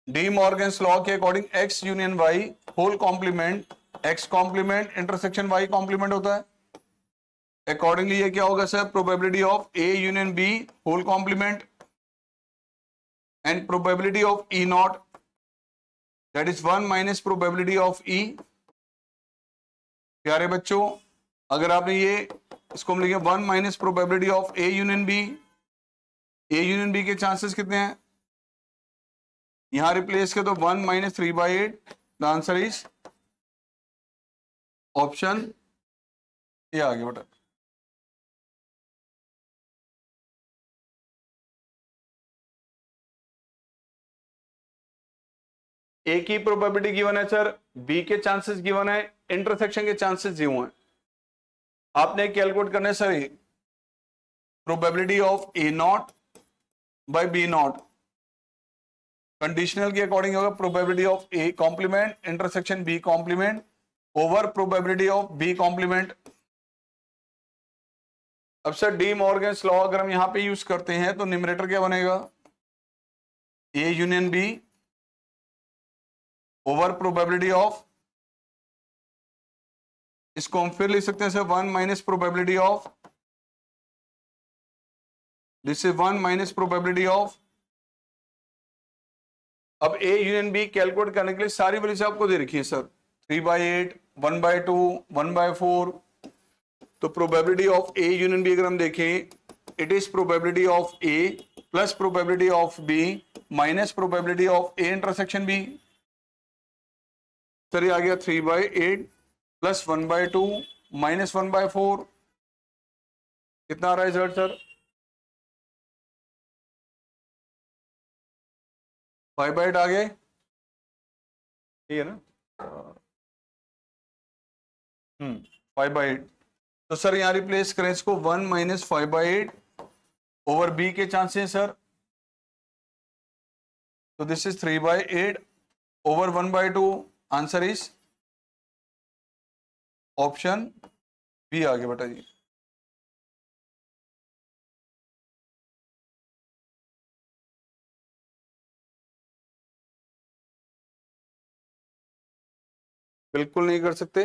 डी मॉर्गन्स लॉ के according X union Y whole complement X complement intersection Y complement होता है। Accordingly ये क्या होगा sir? Probability of A union B whole complement and probability of E not, that is 1 minus probability of E. प्यारे बच्चों, अगर आपने ये इसको हम लिखे 1 minus probability of A union B, A union B के चांसेस कितने हैं? यहां रिप्लेस कर तो 1 minus 3/8, the answer is option ये आ गया बेटा। ए की प्रोबेबिलिटी गिवन है सर, बी के चांसेस गिवन है, इंटरसेक्शन के चांसेस दिए हुए हैं। आपने कैलकुलेट करना है sir probability of A not by B not, conditional के अकॉर्डिंग होगा probability of A complement intersection B complement over probability of B complement. अब सर डी मॉर्गन्स लॉ अगर हम यहां पे यूज करते हैं तो न्यूमरेटर क्या बनेगा? A union B over probability of, इसको हम फिर लिख सकते हैं sir 1 minus probability of, this is 1 minus probability of. अब ए यूनियन बी कैलकुलेट करने के लिए सारी वैल्यूज आपको दे रखी है सर, 3/8, 1/2, 1/4। तो probability of A union B अगर हम देखें, it is probability of A plus probability of B minus probability of A intersection B. Sir ये आ गया 3/8 प्लस 1/2 माइनस 1/4, कितना आ रहा है रिजल्ट सर? 5/8 आ गए, ठीक है ना? 5/8। तो सर यहां रिप्लेस करें इसको 1 माइनस 5/8 ओवर बी के चांसेस सर, तो this is 3/8 over 1/2, answer is option B आ गया बेटा जी। बिल्कुल नहीं कर सकते,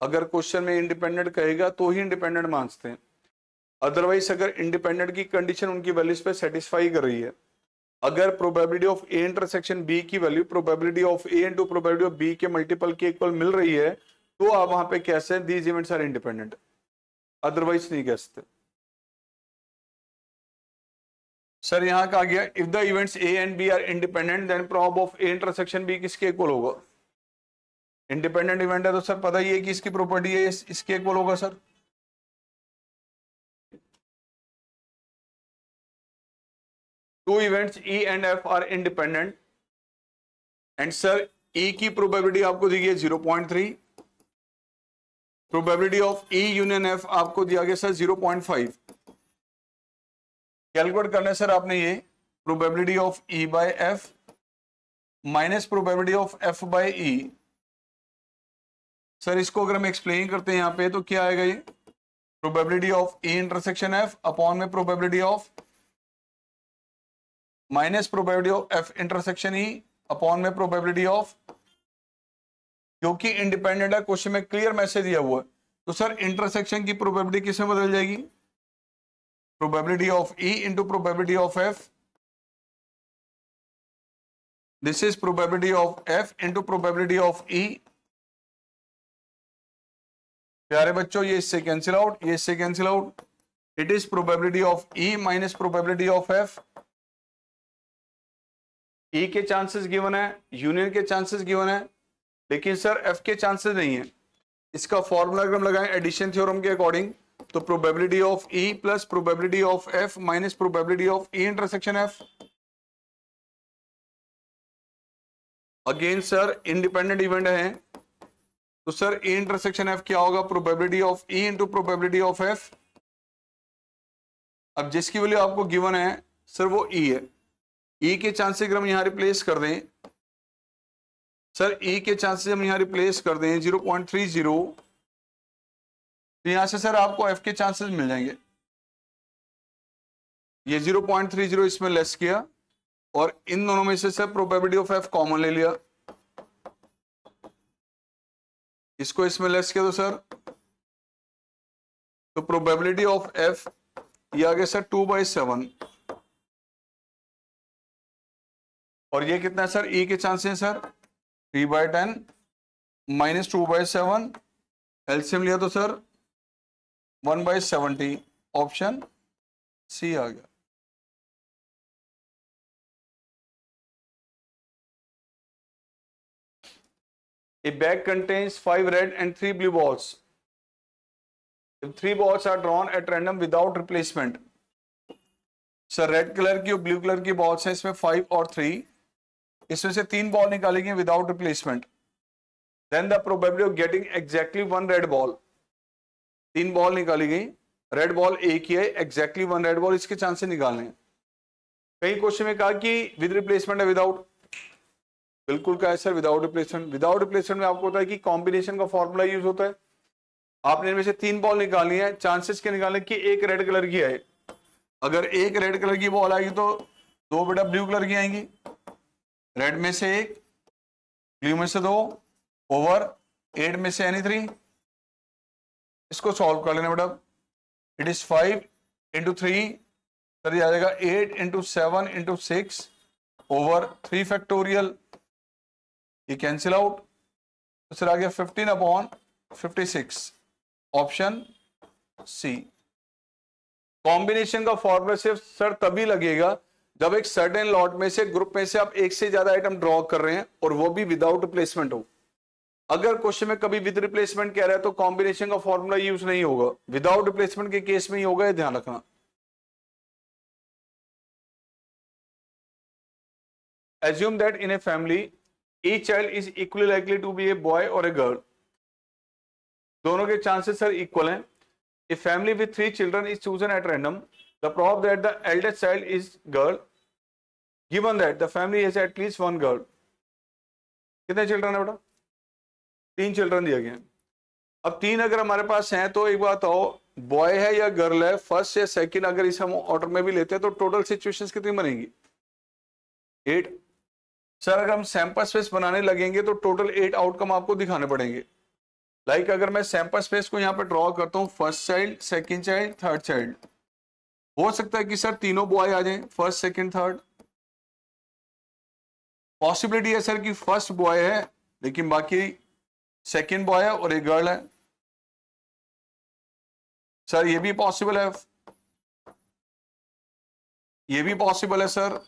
अगर क्वेश्चन में इंडिपेंडेंट कहेगा तो ही इंडिपेंडेंट मानते हैं, अदरवाइज अगर इंडिपेंडेंट की कंडीशन उनकी वैल्यूज पे सेटिस्फाई कर रही है, अगर probability of A intersection B की value probability of A into probability of B के मल्टीपल के इक्वल मिल रही है, तो आप वहां पे कह सकते हैं these events are independent, otherwise नहीं कह सकते। सर यहां कहा गया if the events A and B are independent then prob of A intersection B किसके इक्वल होगा? इंडिपेंडेंट इवेंट है तो सर पता ही है कि इसकी प्रॉपर्टी है, इसके इक्वल होगा sir. Two events E and F are independent and sir E की प्रोबेबिलिटी आपको दी गई है 0.3, probability of E union F आपको दिया गया सर 0.5। कैलकुलेट करना है सर आपने ये probability of E by F minus probability of F by E. Sir इसको अगर हम एक्सप्लेन करते हैं यहां पे तो क्या आएगा? ये probability of E intersection F upon में probability of minus probability of F intersection E upon में प्रोबेबिलिटी ऑफ, क्योंकि इंडिपेंडेंट है क्वेश्चन में क्लियर मैसेज दिया हुआ है, तो सर इंटरसेक्शन की प्रोबेबिलिटी किस में बदल जाएगी? Probability of E into probability of F, this is probability of F into probability of E. प्यारे बच्चों ये इससे कैंसिल आउट, ये इससे cancel out, it is probability of E minus probability of F. E के चांसेस गिवन है, union के chances given है, लेकिन सर एफ के चांसेस नहीं है। इसका फॉर्मूला अगर हम लगाएं एडिशन थ्योरम के अकॉर्डिंग तो probability of E plus probability of F minus probability of E intersection F. Again sir independent event है, तो सर ए इंटरसेक्शन एफ क्या होगा, probability of E into probability of F. अब जिसकी value आपको given है sir वो ई है, ई के चांसेस अगर हम यहां रिप्लेस कर दें सर, ई के चांसेस हम यहां रिप्लेस कर दें 0.30, तो यहां से सर आपको एफ के चांसेस मिल जाएंगे। ये 0.30 इसमें लेस किया और इन दोनों में से sir probability of F common ले लिया, इसको इसमें लेस किया तो सर, तो प्रोबेबिलिटी ऑफ एफ ये आ गया सर 2/7, और ये कितना है सर, ई के चांसेस सर 3/10 माइनस 2/7, एलसीएम लिया तो सर 1/70, ऑप्शन सी आ गया। A bag contains 5 red and 3 blue balls. If 3 balls are drawn at random without replacement, sir red colour की और ब्लू कलर की बॉल्स हैं, इसमें 5 और 3, इसमें से 3 बॉल निकालेंगे without replacement, then the probability of getting exactly 1 red ball, 3 ball निकाली गई, रेड बॉल एक ही है, एग्जैक्टली 1 रेड बॉल, इसके चांसेस निकालने हैं। कई क्वेश्चन में कहा कि विद रिप्लेसमेंट है विदाउट, बिल्कुल का है sir without replacement. Without replacement में आपको होता है कि कॉम्बिनेशन का फॉर्मूला यूज होता है, आपने इनमें से 3 बॉल निकालनी है, चांसेस के निकालने की एक रेड कलर की है, अगर एक रेड कलर की बॉल आएगी तो 2 बेटा ब्लू कलर की आएंगी, रेड में से 1, ब्लू में से 2, ओवर 8 में से एनी 3। इसको सॉल्व कर लेना बेटा, इट इज 5 इंटू 3, सर ये आ जाएगा 8 इंटू 7 इंटू 6 ओवर 3 फैक्टोरियल, ये कैंसिल आउट, तो सर आ गया 15/56, ऑप्शन सी। कॉम्बिनेशन का फॉर्मूला सिर्फ सर तभी लगेगा जब एक सर्टेन लॉट में से ग्रुप में से आप एक से ज्यादा आइटम ड्रॉ कर रहे हैं और वो भी विदाउट रिप्लेसमेंट हो। अगर क्वेश्चन में कभी विद रिप्लेसमेंट कह रहा है तो कॉम्बिनेशन का फॉर्मूला यूज नहीं होगा, विदाउट रिप्लेसमेंट के केस में ही होगा, ये ध्यान रखना। Assume that in a family each child is equally likely to be a boy or a girl, दोनों के चांसेस सर इक्वल हैं। A family with 3 children is chosen at random, the probability that the eldest child is girl, given that the family has at least 1 girl। कितने children है बेटा, 3 children दिया गया। अब 3 अगर हमारे पास हैं तो एक बात आओ, बॉय है या गर्ल है, फर्स्ट या सेकंड अगर इस हम ऑर्डर में भी लेते हैं तो टोटल सिचुएशंस कितनी बनेंगी, 8। सर अगर हम सैंपल स्पेस बनाने लगेंगे तो टोटल 8 आउटकम आपको दिखाने पड़ेंगे। लाइक अगर मैं सैंपल स्पेस को यहां पे ड्रॉ करता हूं, first child, second child, third child, हो सकता है कि सर तीनों बॉय आ जाएं, फर्स्ट सेकंड थर्ड। पॉसिबिलिटी है सर कि फर्स्ट बॉय है लेकिन बाकी सेकंड बॉय है और एक गर्ल है, सर ये भी पॉसिबल है, ये भी पॉसिबल है सर।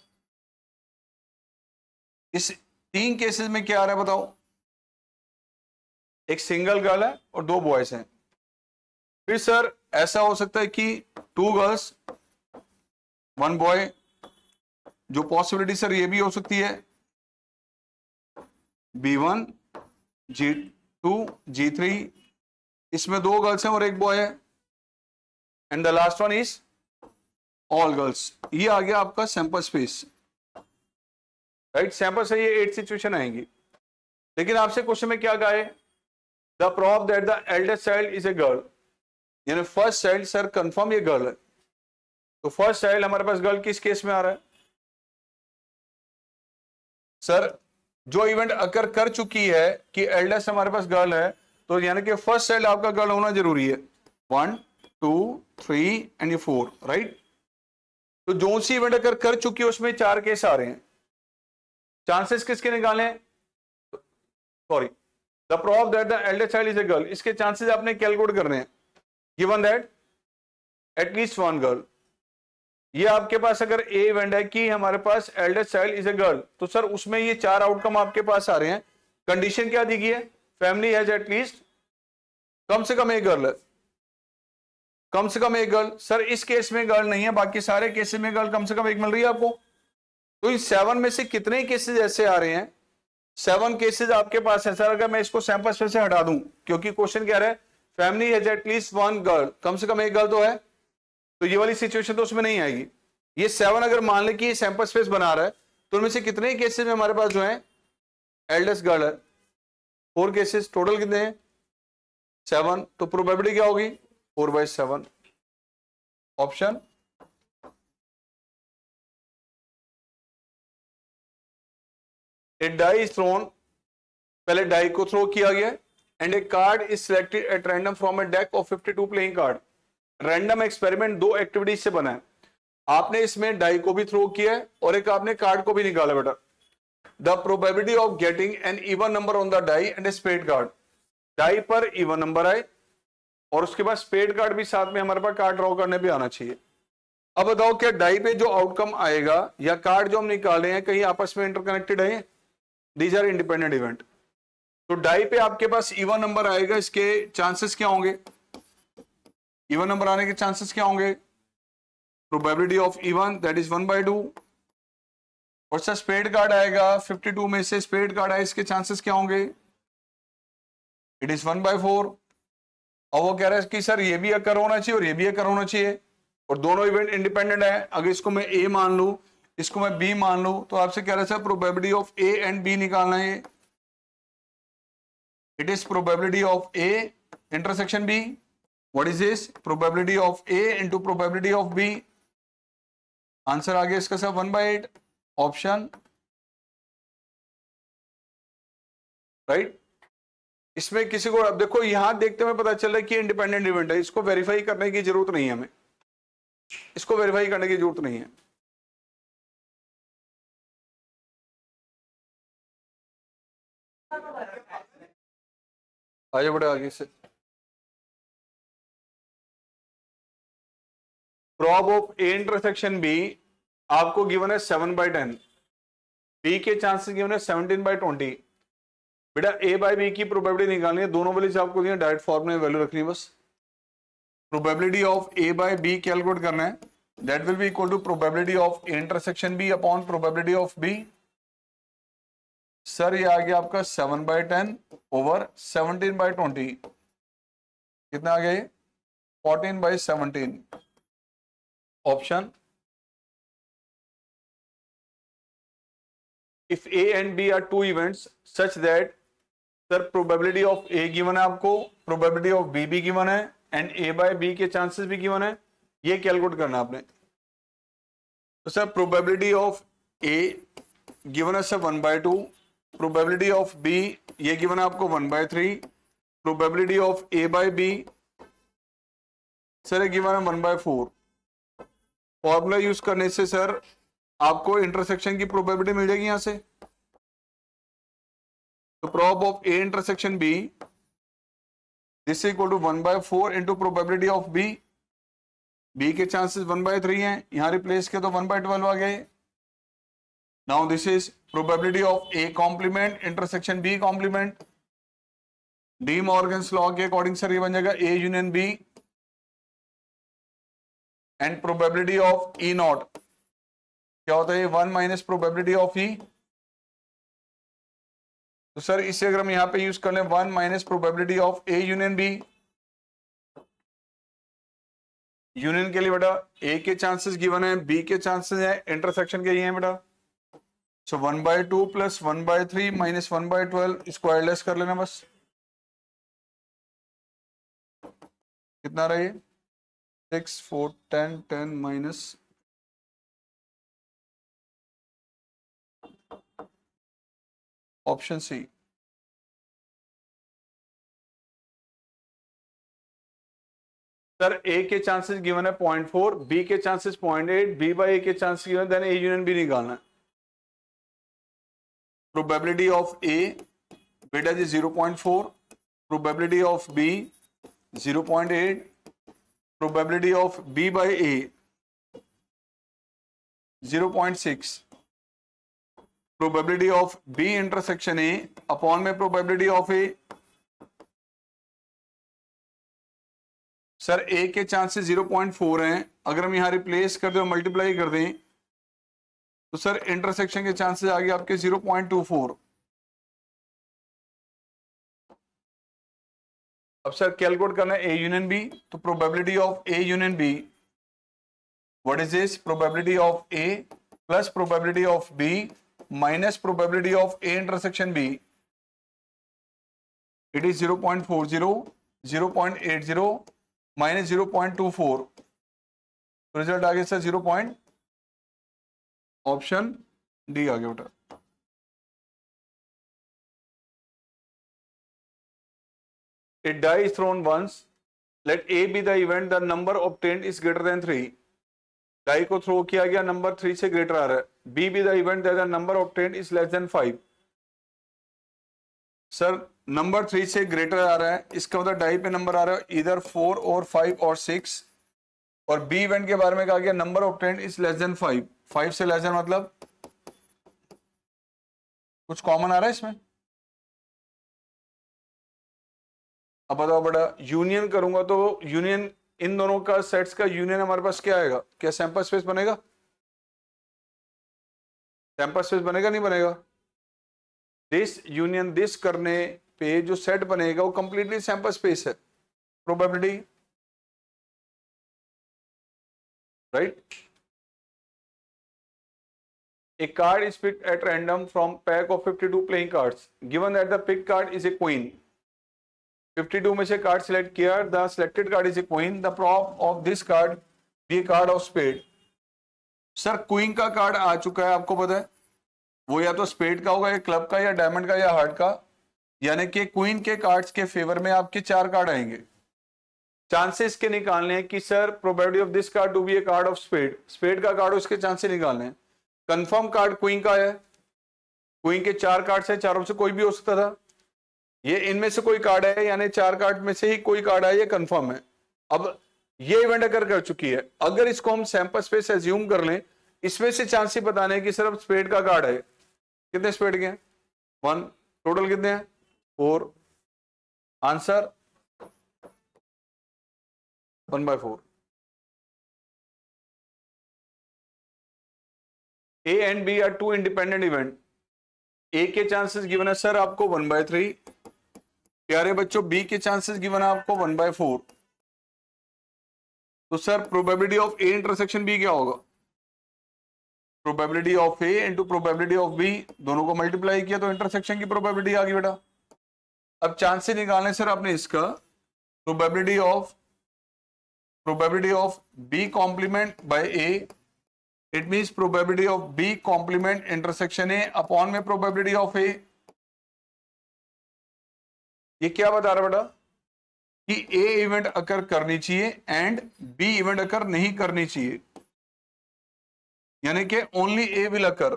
इस 3 केसेस में क्या आ रहा है बताओ, एक सिंगल गर्ल है और 2 बॉयज हैं। फिर सर ऐसा हो सकता है कि 2 गर्ल्स 1 बॉय, जो पॉसिबिलिटी सर ये भी हो सकती है B1 G2 G3, इसमें 2 गर्ल्स हैं और 1 बॉय है, and the last one is all girls. ये आ गया आपका सैंपल स्पेस, राइट। सैंपल से ये 8 सिचुएशन आएंगी। लेकिन आपसे क्वेश्चन में क्या कहा है, the proof that the eldest child is a girl, यानी फर्स्ट चाइल्ड सर कंफर्म ये गर्ल है, तो फर्स्ट चाइल्ड हमारे पास गर्ल किस केस में आ रहा है, सर जो इवेंट अकर कर चुकी है कि एल्डेस्ट हमारे पास गर्ल है, तो यानी कि फर्स्ट चाइल्ड आपका गर्ल होना जरूरी है, 1 2 3 एंड ये 4, राइट। तो जो सी इवेंट अकर कर चुकी है उसमें 4 केस आ रहे हैं। चांसेस किसके निकाले, sorry, the proof that the eldest child is a girl, इसके चांसेस आपने कैलकुलेट करने हैं, गिवन दैट एटलीस्ट 1 गर्ल। ये आपके पास अगर ए इवेंट है कि हमारे पास eldest child is a girl, तो सर उसमें ये 4 आउटकम आपके पास आ रहे हैं। कंडीशन क्या दी गई है, फैमिली हैज एटलीस्ट कम से कम एक गर्ल है, कम से कम एक गर्ल। सर इस केस में गर्ल नहीं है, बाकी सारे केसेस में गर्ल कम से कम एक मिल रही है आपको। तो इस 7 में से कितने केसेस ऐसे आ रहे हैं 7 केसेस आपके पास है सर, अगर मैं इसको सैंपल स्पेस से हटा दूं, क्योंकि क्वेश्चन क्या है, फैमिली हैज एटलीस्ट 1 गर्ल, कम से कम एक गर्ल तो है, तो ये वाली सिचुएशन तो उसमें नहीं आएगी। ये 7 अगर मान ले कि ये सैंपल स्पेस बना रहा है, तो उनमें से कितने केसेस में हमारे पास जो है एल्डेस्ट गर्ल है? 4 केसेस, टोटल कितने हैं? 7, तो प्रोबेबिलिटी क्या होगी? 4/7। Option a die is thrown, पहले डाई को थ्रो किया गया, and a card is selected at random from a deck of 52 playing card. Random experiment 2 activities से बना है, आपने इसमें डाई को भी थ्रो किया है और एक आपने कार्ड को भी निकाला बेटा। The probability of getting an even number on the die and a spade card, die पर इवन नंबर आए और उसके बाद स्पेड कार्ड भी साथ में हमारे पास कार्ड ड्रॉ करने भी आना चाहिए। अब बताओ क्या डाई पे जो आउटकम आएगा या कार्ड जो हम निकाल रहे हैं कहीं आपस में इंटरकनेक्टेड है? These are independent event. तो डाई पे आपके पास इवन नंबर आएगा, इसके चांसेस क्या होंगे? इवन नंबर आने के चांसेस क्या होंगे? Probability of even that is 1/2। और सर स्पेड कार्ड आएगा, 52 में से स्पेड कार्ड आए, इसके चांसेस क्या होंगे? It is 1/4। और वो कह रहा है कि सर ये भी अकर होना चाहिए और ये भी अकर होना चाहिए, और दोनों इवेंट इंडिपेंडेंट है। अगर इसको मैं ए मान लूं, इसको मैं बी मान लूं, तो आपसे कह रहा है sir probability of A and B निकालना है। It is probability of A intersection B. What is this? Probability of A into probability of B. Answer आ गया इसका सर 1/8। Option right. इसमें किसी को, अब देखो यहां देखते हुए पता चल रहा है कि इंडिपेंडेंट इवेंट है, इसको वेरीफाई करने की जरूरत नहीं है, हमें इसको वेरीफाई करने की जरूरत नहीं है। आगे बढ़े आगे से। Prob of A intersection B आपको गिवन है 7/10, बी के चांसेस गिवन है 17/20। बेटा ए बाय बी की प्रोबेबिलिटी निकालनी है, दोनों वैल्यूज आपको दिए, डायरेक्ट फॉर्मूले में वैल्यू रखनी है बस। Probability of A by B calculate करना है, that will be equal to probability of A intersection B upon probability of B. Sir ये आ गया आपका 7/10 ओवर 17/20, कितना आ गया ये? 14/17। Option if A and B are two events such that, sir probability of A given है आपको, probability of B भी गिवन है, एंड ए बाय बी के चांसेस भी गिवन है, ये कैलकुलेट करना आपने। तो sir probability of A given है सर 1/2, प्रोबेबिलिटी ऑफ बी ये गिवन है आपको 1/3, probability of A by B sir ये गिवन है 1/4। फॉर्मूला यूज करने से सर आपको इंटरसेक्शन की प्रोबेबिलिटी मिल जाएगी यहां से। तो prob of A intersection B this equal to 1/4 into probability of B, B के चांसेस 1/3 हैं, यहां रिप्लेस किया तो 1/12 आ गए। Now this is probability of A complement intersection B complement, De Morgan's law के अकॉर्डिंग सर ये बन जाएगा A union B, and probability of E not क्या होता है? 1 माइनस प्रोबेबिलिटी ऑफ ई। तो सर इसे अगर हम यहां पे यूज कर लें 1 minus probability of A union B, union के लिए बेटा ए के चांसेस गिवन है, बी के चांसेस है, इंटरसेक्शन के ये हैं बेटा। सो 1/2 प्लस 1/3 माइनस 1/12 स्क्वायरलेस कर लेना बस, कितना रहे? 6 4 10 10 minus option C. Sir A के चांसेस गिवन है 0.4, बी के चांसेस 0.8, बी बाय ए के chances given, then A union B निकालना है। प्रोबेबिलिटी ऑफ ए बेटा जी 0.4, probability of B 0.8, probability of B by A 0.6, probability of B intersection A upon में probability of A. Sir A के chances 0.4 हैं, अगर हम यहां रिप्लेस कर दें और मल्टीप्लाई कर दें तो सर इंटरसेक्शन के चांसेस आ गए आपके 0.24। अब सर कैलकुलेट करना है ए यूनियन बी, तो probability of A union B, what is this, probability of A plus probability of B minus probability of A intersection B, it is 0.40, 0.80 minus 0.24, result आ गया sir 0. Option D आ गया बेटा. A die is thrown once. Let A be the event. The number obtained is greater than 3. Die को throw किया गया, number 3 से greater आ रहा है. B be the event that the number obtained is less than 5. Sir number 3 से greater आ रहा है, इसका मतलब डाई पे नंबर आ रहा है इधर 4 और 5 और 6. और B इवेंट के बारे में कहा गया number obtained is less than 5. 5 से लेस देन मतलब कुछ कॉमन आ रहा है इसमें. अब बताओ बेटा, यूनियन करूंगा तो यूनियन इन दोनों का सेट्स का यूनियन हमारे पास क्या आएगा, क्या सैंपल स्पेस बनेगा, सैंपल स्पेस बनेगा नहीं बनेगा. दिस यूनियन दिस करने पे जो सेट बनेगा वो कंप्लीटली सैंपल स्पेस है. Probability right. A card is picked at random from pack of 52 playing cards. Given that the picked card is a queen, 52 में से कार्ड सिलेक्ट किया, the selected card is a queen, the prob of this card be a card of spade. Sir queen का card आ चुका है, आपको पता है वो या तो स्पेड का होगा या क्लब का या डायमंड का या हार्ट का, यानी कि क्वीन के कार्ड्स के फेवर में आपके 4 कार्ड आएंगे. चांसेस के निकालने हैं कि sir probability of this card to be a card of spade, spade का कार्ड उसके चांसेस निकालने हैं. कंफर्म कार्ड क्वीन का है, क्वीन के 4 कार्ड है, चारों से कोई भी हो सकता था. ये इनमें से कोई कार्ड है, यानी 4 कार्ड में से ही कोई कार्ड है, ये कंफर्म है. अब ये इवेंट अगर कर चुकी है, अगर इसको हम सैंपल स्पेस एज्यूम कर लें, इसमें से चांस ही बताने कि सिर्फ स्पेड का कार्ड है. कितने स्पेड के हैं, 1. टोटल कितने हैं, 4. Answer 1/4. A and B are 2 independent event. A के चांसेस गिवन है सर आपको 1/3. प्यारे बच्चों बी के चांसेस गिवन है आपको 1/4. तो sir probability of A intersection B क्या होगा, probability of A into probability of B, दोनों को मल्टीप्लाई किया तो इंटरसेक्शन की प्रोबेबिलिटी आ गई बेटा. अब चांसेस निकालने सर आपने इसका probability of B complement by A, it means probability of B complement intersection A upon में प्रोबेबिलिटी ऑफ ए. ये क्या बता रहा बेटा कि ए इवेंट अकर करनी चाहिए एंड बी इवेंट अकर नहीं करनी चाहिए, यानी कि ओनली ए विल अकर.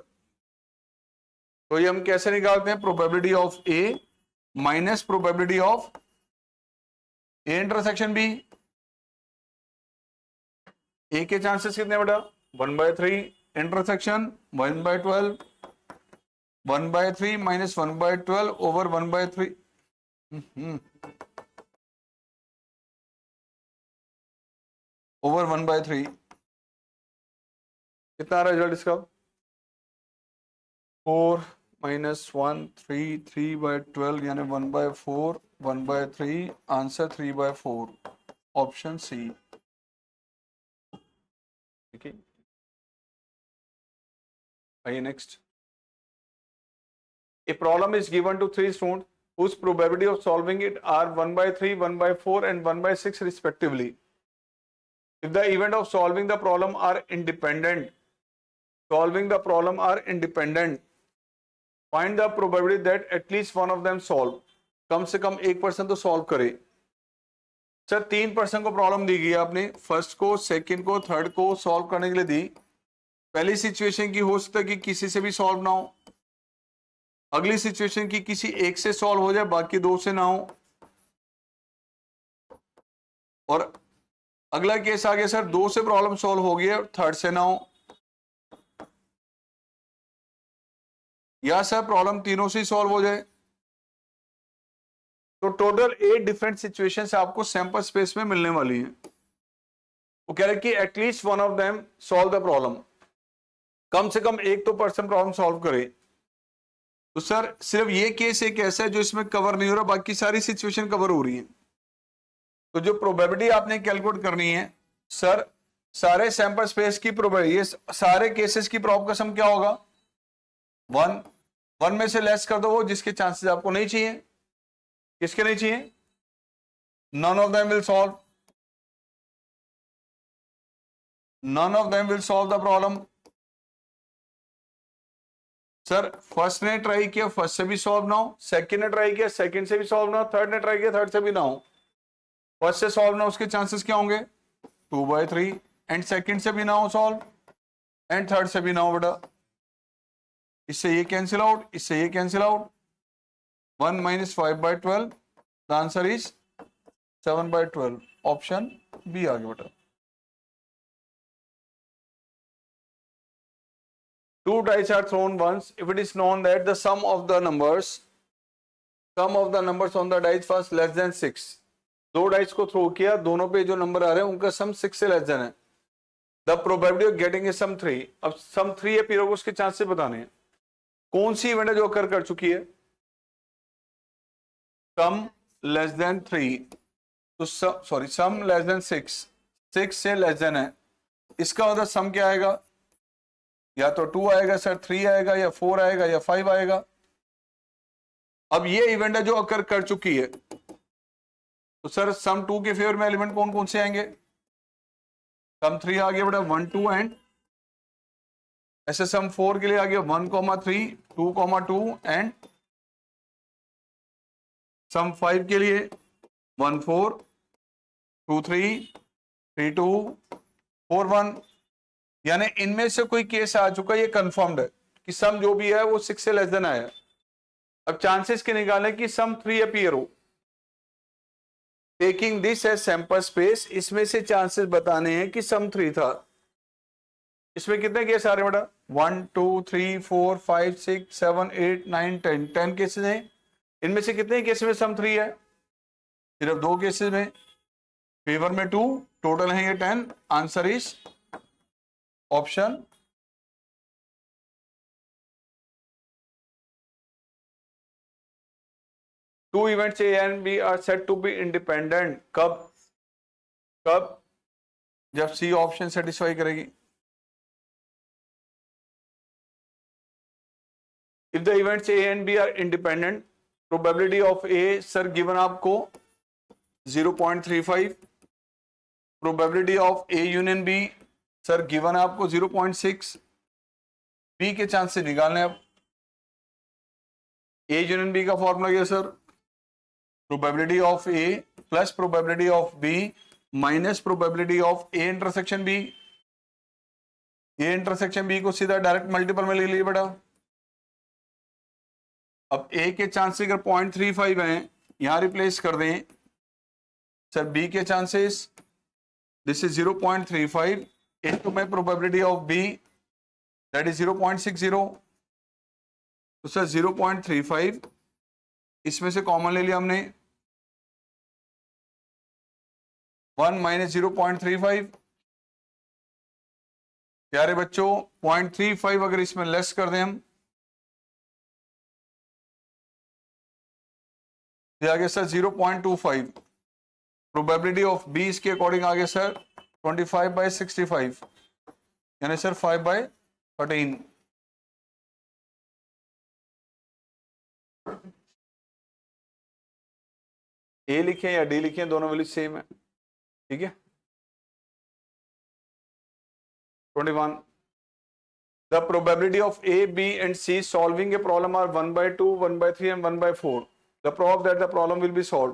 तो ये हम कैसे निकालते हैं, probability of A minus probability of A intersection B. A के चांसेस कितने बेटा 1/3, इंटरसेक्शन 1/12, 1/3 माइनस 1/12 ओवर 1/3 ओवर 1/3. कितना रिजल्ट इसका 4 माइनस 1 3, 3/12 यानी 1/4, 1/3, आंसर 3/4, ऑप्शन सी. ठीक है, आइए next. A problem is given to 3 students whose probability of solving it are 1/3, 1/4 and 1/6 respectively. If the event of solving the problem are independent, find the probability that at least one of them solve. कम से कम 1% तो solve करे. Sir 3% को problem दी गई है आपने, first को, second को, third को सॉल्व करने के लिए दी. पहली सिचुएशन की हो सकता है कि किसी से भी सॉल्व ना हो, अगली सिचुएशन की किसी एक से सॉल्व हो जाए बाकी 2 से ना हो, और अगला केस आ गया सर 2 से प्रॉब्लम सॉल्व हो गई है और थर्ड से ना हो, या सर प्रॉब्लम तीनों से सॉल्व हो जाए. तो टोटल 8 डिफरेंट सिचुएशंस आपको सैंपल स्पेस में मिलने वाली हैं. वो कह रहे कि at least one of them solve the problem, कम से कम एक तो पर्सन प्रॉब्लम सॉल्व करे. तो सर सिर्फ ये केस एक ऐसा है जो इसमें कवर नहीं हो रहा, बाकी सारी सिचुएशन कवर हो रही है. तो जो प्रोबेबिलिटी आपने कैलकुलेट करनी है सर, सारे सैंपल स्पेस की प्रोबेबिलिटी, ये सारे केसेस की प्रॉब का सम क्या होगा? 1 में से लेस कर दो वो जिसके चांसेस आपको नहीं चाहिए। किसके नहीं चाहिए? None of them will solve, none of them will solve the problem. Sir first ने ट्राई किया, फर्स्ट से भी सॉल्व ना हो, सेकंड ने ट्राई किया, सेकंड से भी सॉल्व ना हो, थर्ड ने ट्राई किया, थर्ड से भी ना हो, फर्स्ट से सॉल्व ना हो, उसके चांसेस क्या होंगे? 2/3, एंड सेकंड से भी ना हो सॉल्व, एंड थर्ड से भी ना हो बेटा। इससे ये कैंसिल आउट, इससे ये cancel out, 1 - 5/12, the answer is 7/12। Option B आ गया बेटा। Two dice are thrown once if it is known that the sum of the numbers on the dice was less than 6। दो डाइस को throw किया, दोनों पे जो नंबर आ रहे हैं उनका सम 6 से लेस देन है। The probability of getting is sum 3। अब सम 3 अपीयर होगा, उसके चांसेस बताने हैं। कौन सी इवेंट है जो अकर कर चुकी है? सम लेस देन 3, तो सॉरी सम लेस देन 6 से लेस देन है, इसका मतलब सम क्या आएगा? या तो 2 आएगा सर, 3 आएगा, या 4 आएगा, या 5 आएगा। अब ये इवेंट है जो अकर कर चुकी है, तो सर सम 2 के फेवर में एलिमेंट कौन कौन से आएंगे? सम 3 आ गया बेटा 1, 2 एंड ऐसे सम 4 के लिए आ गया 1, 3, 2, 2 एंड सम 5 के लिए 1, 4, 2, 3, 3, 2, 4, 1। यानी इनमें से कोई केस आ चुका, ये कंफर्म्ड है कि सम जो भी है वो 6 से लेस देन आया। अब चांसेस के निकालने की सम 3 अपीयर हो, taking this as sample space, इसमें से चांसेस बताने हैं कि सम 3 था। इसमें कितने केस आ रहे हैं बेटा? 1, 2, 3, 4, 5, 6, 7, 8, 9, 10 केसेस हैं। इनमें से कितने केसेस में सम 3 है? सिर्फ 2 केसेस में, फेवर में 2, टोटल है ये 10। Answer is option two events A and B are said to be independent. कब? कब? जब सी ऑप्शन सेटिस्फाई करेगी। If the events A and B are independent, probability of A sir given आपको 0.35, probability of A union B sir given आपको 0.6। B के chances निकालने। अब A union B का फॉर्मूला क्या sir? Probability of A plus probability of B minus probability of A intersection B. A intersection B को सीधा direct multiple में ले लिए बेटा। अब ए के चांसेस अगर 0.35 हैं, यहां रिप्लेस कर दें सर बी के chances, this is 0.35 into my probability of B that is 0.60। तो सर 0.35 इसमें से कॉमन ले लिया हमने, 1 - 0.35। प्यारे बच्चों 0.35 अगर इसमें लेस कर दें हम, तो आगे सर 0.25। प्रोबेबिलिटी ऑफ बी इसके अकॉर्डिंग आगे सर 25/65, यानी सर 5/13। ए लिखें या डी लिखें, दोनों वैल्यू सेम है, ठीक है। 21 the probability of A B and C solving a problem are 1/2, 1/3 and 1/4। The proof that the problem will be solve.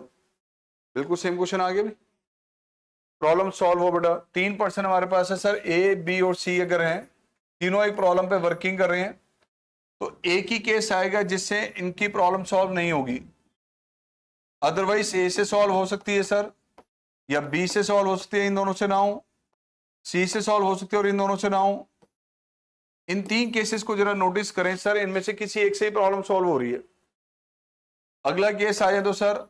बिल्कुल सेम क्वेश्चन आगे भी। प्रॉब्लम सॉल्व हो बेटा, 3% हमारे पास है सर, ए बी और सी अगर हैं, तीनों एक प्रॉब्लम पे वर्किंग कर रहे हैं, तो एक ही केस आएगा जिससे इनकी प्रॉब्लम सॉल्व नहीं होगी। अदरवाइज ए से सॉल्व हो सकती है सर, या बी से सॉल्व हो सकती है, इन दोनों से ना हो, सी से सॉल्व हो सकती है और इन दोनों से ना हो। इन 3 केसेस को जरा नोटिस करें सर, इनमें से किसी एक से ही प्रॉब्लम सॉल्व हो रही है। अगला केस आए तो सर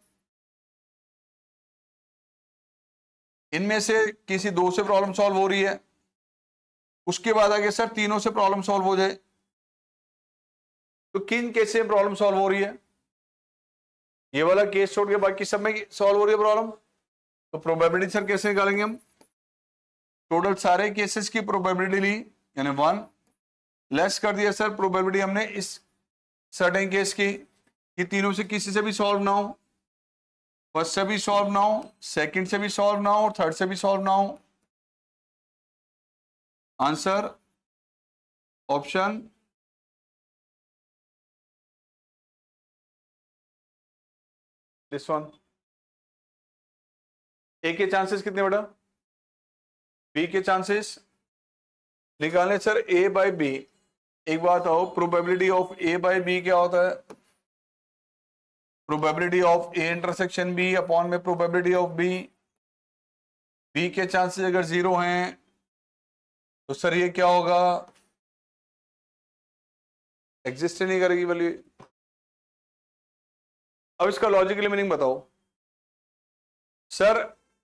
इनमें से किसी 2 से प्रॉब्लम सॉल्व हो रही है, उसके बाद आगे सर तीनों से प्रॉब्लम सॉल्व हो जाए, तो किन केस में प्रॉब्लम सॉल्व हो रही है? ये वाला केस छोड़ के बाकी सब में सॉल्व हो रही है प्रॉब्लम। तो प्रोबेबिलिटी सर कैसे निकालेंगे हम? टोटल सारे केसेस की प्रोबेबिलिटी ली, यानी 1 लेस कर दिया सर प्रोबेबिलिटी हमने इस सर्टेन केस की कि तीनों से किसी से भी सॉल्व ना हो, फर्स्ट से भी सॉल्व ना हो, सेकंड से भी सॉल्व ना हो और थर्ड से भी सॉल्व ना हो। Answer option this one. A के चांसेस कितने बेटा? बी के चांसेस निकालने सर ए बाय बी। एक बात आओ, probability of A by B क्या होता है? Probability of A intersection B upon में प्रोबेबिलिटी ऑफ बी। बी के चांसेस अगर 0 हैं तो सर ये क्या होगा? एग्जिस्ट नहीं करेगी वैल्यू। अब इसका लॉजिकल मीनिंग बताओ सर।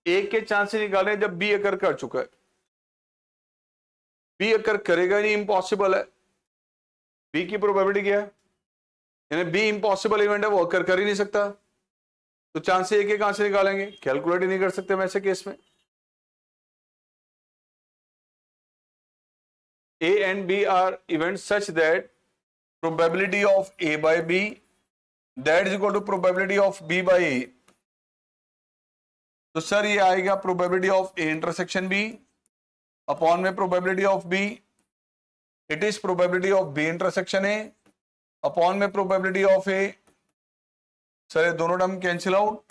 ए के चांसेस निकाले जब बी अकर कर चुका है, बी अकर करेगा नहीं, इम्पॉसिबल है। बी की प्रोबेबिलिटी क्या है? यानी बी इम्पॉसिबल इवेंट है, वो अकर कर ही नहीं सकता। तो चांसेस ए के कहां से निकालेंगे? कैलकुलेट ही नहीं कर सकते हम ऐसे केस में। A and B are events such that probability of A by B that is equal to probability of B by A। तो सर ये आएगा probability of A intersection B upon में probability of B, it is probability of B intersection A upon में probability of A। Sir ये दोनों term cancel out,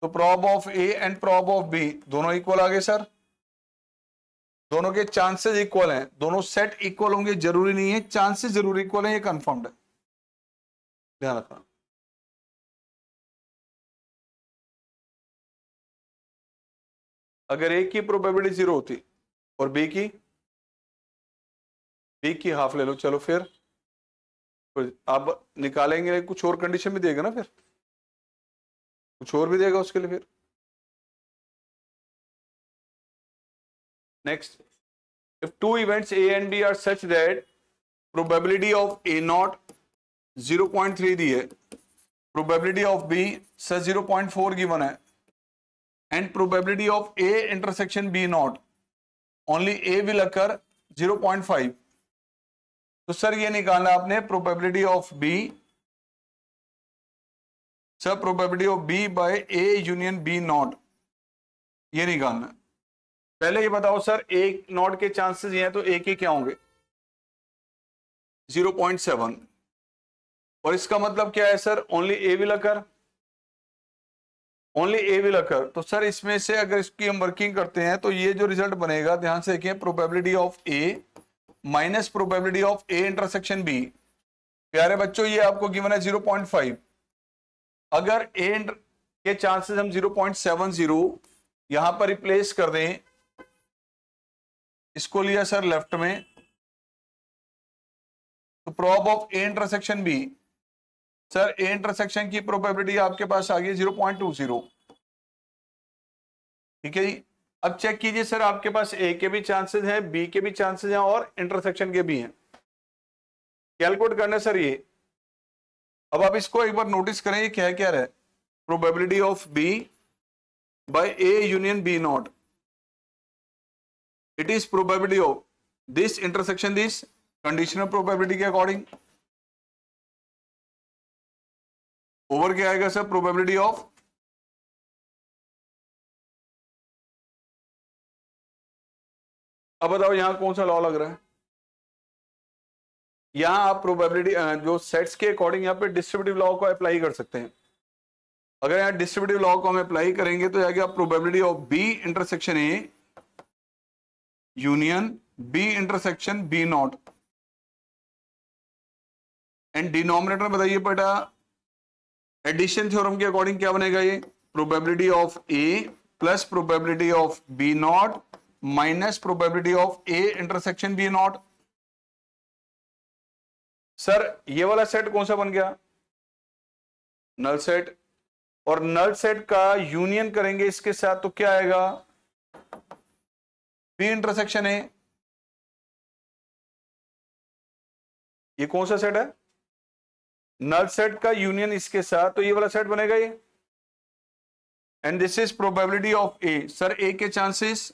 तो prob of A and prob of B दोनों equal आ गए sir. दोनों के chances equal हैं, दोनों सेट इक्वल होंगे जरूरी नहीं है, चांसेस जरूर इक्वल हैं, ये कंफर्म्ड है, ध्यान रखना। अगर ए की प्रोबेबिलिटी 0 होती और बी की हाफ ले लो, चलो फिर अब निकालेंगे, कुछ और कंडीशन भी देगा ना, फिर कुछ और भी देगा उसके लिए। फिर next, if two events A and B are such that probability of A not 0.3 दी है, probability of B sir 0.4 given है, and probability of A intersection B not only A will occur 0.5। तो सर ये निकालना आपने probability of B, sir probability of B by A union B not, ये निकालना। पहले ये बताओ सर, ए नॉट के चांसेस ये हैं, तो ए के क्या होंगे? 0.7, और इसका मतलब क्या है sir? Only A will occur, only A will अकर। तो सर इसमें से अगर इसकी हम वर्किंग करते हैं तो ये जो रिजल्ट बनेगा, ध्यान से देखिए, probability of A minus probability of A intersection B. प्यारे बच्चों ये आपको गिवन है 0.5, अगर ए के चांसेस हम 0.70 यहां पर रिप्लेस कर दें, इसको लिया सर लेफ्ट में, तो prob of A intersection B, sir A intersection की प्रोबेबिलिटी आपके पास आ गई 0.20, ठीक है जी। अब चेक कीजिए सर, आपके पास ए के भी चांसेस हैं, बी के भी चांसेस हैं और इंटरसेक्शन के भी हैं, कैलकुलेट करना सर ये। अब आप इसको एक बार नोटिस करें, ये क्या क्या है? Probability of B by A union B not, it is probability of this intersection this, conditional probability के अकॉर्डिंग ओवर क्या आएगा सर? प्रोबेबिलिटी ऑफ, अब बताओ यहां कौन सा लॉ लग रहा है? यहां आप प्रोबेबिलिटी जो सेट्स के अकॉर्डिंग यहां पे डिस्ट्रीब्यूटिव लॉ को अप्लाई कर सकते हैं। अगर यहां डिस्ट्रीब्यूटिव लॉ को हम अप्लाई करेंगे तो आएगा probability of B intersection A union B intersection B not, and denominator बताइए बेटा, एडिशन थ्योरम के अकॉर्डिंग क्या बनेगा? ये probability of A plus probability of B not minus probability of A intersection B not. Sir ये वाला set कौन सा बन गया? नल सेट, और नल सेट का यूनियन करेंगे इसके साथ तो क्या आएगा? B intersection A. ये कौन सा सेट है? नल सेट का यूनियन इसके साथ, तो ये वाला सेट बनेगा ये। And this is probability of A. Sir A के chances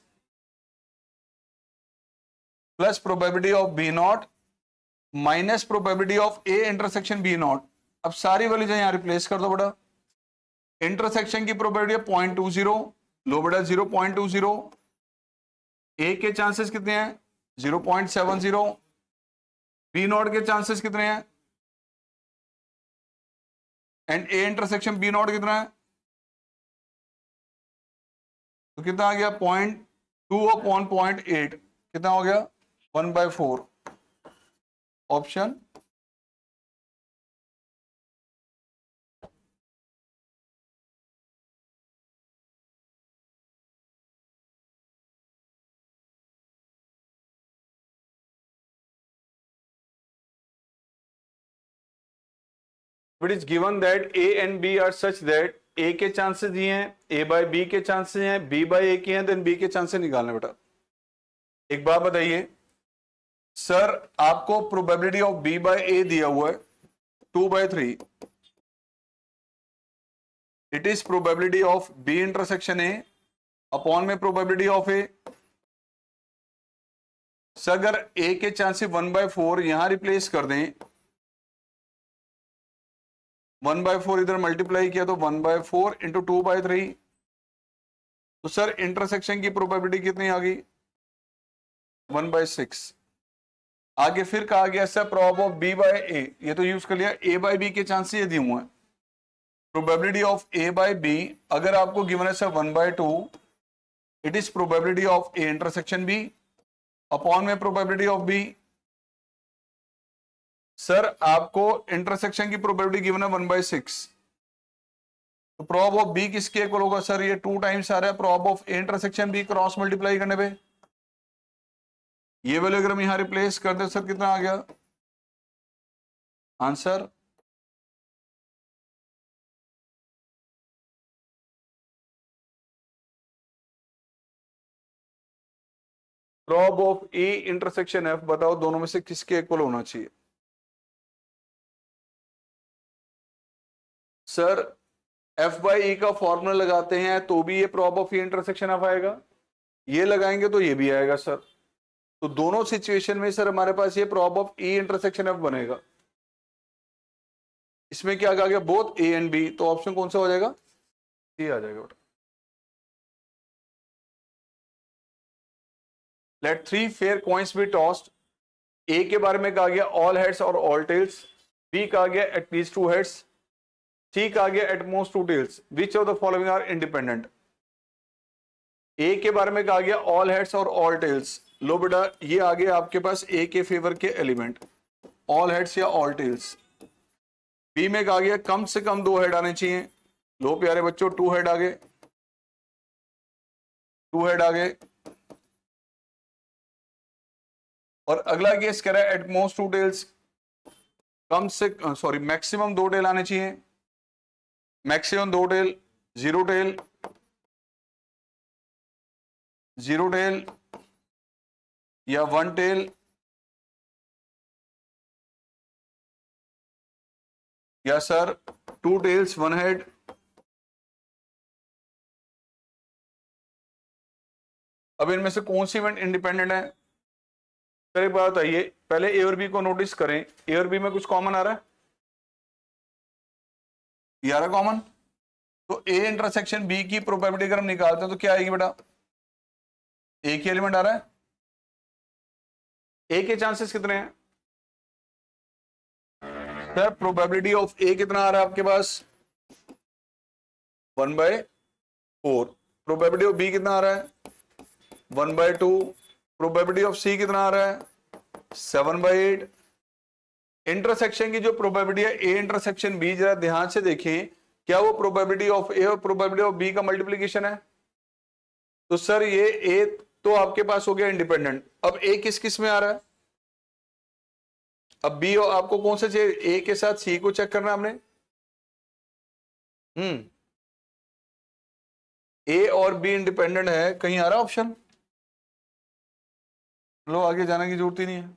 plus probability of B not minus probability of A intersection B not. अब सारी वैल्यूज यहां रिप्लेस कर दो बेटा। इंटरसेक्शन की प्रोबेबिलिटी 0.20, लो बेटा 0.20। ए के चांसेस कितने हैं 0.70, बी नॉट के चांसेस कितने हैं and A intersection B not कितना है, तो कितना आ गया 0.2 अपॉन 0.8, कितना हो गया 1/4। Option it is given that A and B are such that A के चांसेस दिए हैं, ए बाय बी के चांसेस हैं, बी बाय ए के हैं, देन बी के चांसेस निकालने बेटा। एक बात बताइए सर, आपको probability of B by A दिया हुआ है 2/3, it is probability of B intersection A upon में प्रोबेबिलिटी ऑफ ए। सर अगर ए के चांसेस 1/4 यहां रिप्लेस कर दें, 1/4 इधर मल्टीप्लाई किया तो 1/4 इंटू 2/3, तो सर इंटरसेक्शन की प्रोबेबिलिटी कितनी आ गई 1/6। आगे फिर कहा गया sir prob of B by A, ये तो यूज कर लिया, ए बाय बी के चांसेस ये दिए हुए हैं। Probability of A by B अगर आपको गिवन है sir 1/2, it is probability of A intersection B upon में प्रोबेबिलिटी ऑफ बी। सर आपको इंटरसेक्शन की प्रोबेबिलिटी गिवन है 1/6, तो प्रोब ऑफ बी किसके इक्वल होगा सर, ये 2 टाइम्स आ रहा है prob of A intersection B cross multiply करने पे। ये वैल्यू अगर हम यहां रिप्लेस कर दे सर कितना आ गया answer, probe of A intersection F, बताओ दोनों में से किसके इक्वल होना चाहिए। सर एफ बाई ई का फॉर्मूला लगाते हैं तो भी ये prob of A intersection F आएगा, ये लगाएंगे तो ये भी आएगा सर। तो दोनों सिचुएशन में सर हमारे पास ये prob of A intersection F बनेगा। इसमें क्या कहा गया बोथ ए एंड बी, तो ऑप्शन कौन सा हो जाएगा, सी आ जाएगा बेटा। Let 3 fair coins be tossed. A के बारे में कहा गया ऑल हेड्स और ऑल टेल्स, बी कहा गया एटलीस्ट 2 हेड्स, सी कहा गया at most 2 tails, which of the following are independent. A के बारे में कहा गया ऑल हेड्स और ऑल टेल्स, लो बेटा ये आ गया आपके पास ए के फेवर के एलिमेंट ऑल हेड्स या ऑल टेल्स। बी में कहा गया कम से कम 2 हेड आने चाहिए, लो प्यारे बच्चों 2 हेड आ गए, 2 हेड आ गए। और अगला केस कह रहा है एट मोस्ट 2 टेल्स, कम से सॉरी मैक्सिमम 2 टेल आने चाहिए, मैक्सिमम 2 टेल, 0 टेल, 0 टेल या 1 टेल या सर 2 टेल्स 1 हेड। अब इनमें से कौन सी इवेंट इंडिपेंडेंट है, सर एक बात बताइए, पहले ए और बी को नोटिस करें, ए और बी में कुछ कॉमन आ रहा है, ये आ रहा कॉमन, तो ए इंटरसेक्शन बी की प्रोबेबिलिटी अगर हम निकालते हैं तो क्या आएगी बेटा, ए की एलिमेंट आ रहा है, ए के चांसेस कितने हैं सर, प्रोबेबिलिटी ऑफ ए कितना आ रहा है आपके पास 1/4, प्रोबेबिलिटी ऑफ बी कितना आ रहा है 1/2, प्रोबेबिलिटी ऑफ सी कितना आ रहा है 7/8। इंटरसेक्शन की जो प्रोबेबिलिटी है ए इंटरसेक्शन बी, जरा ध्यान से देखें, क्या वो प्रोबेबिलिटी ऑफ ए और प्रोबेबिलिटी ऑफ बी का मल्टीप्लीकेशन है, तो सर ये ए तो आपके पास हो गया इंडिपेंडेंट। अब ए किस किस में आ रहा है, अब बी आपको कौन से चाहिए, ए के साथ सी को चेक करना हमने, ए और बी इंडिपेंडेंट है, कहीं आ रहा ऑप्शन, लो आगे जाने की जरूरत ही नहीं है,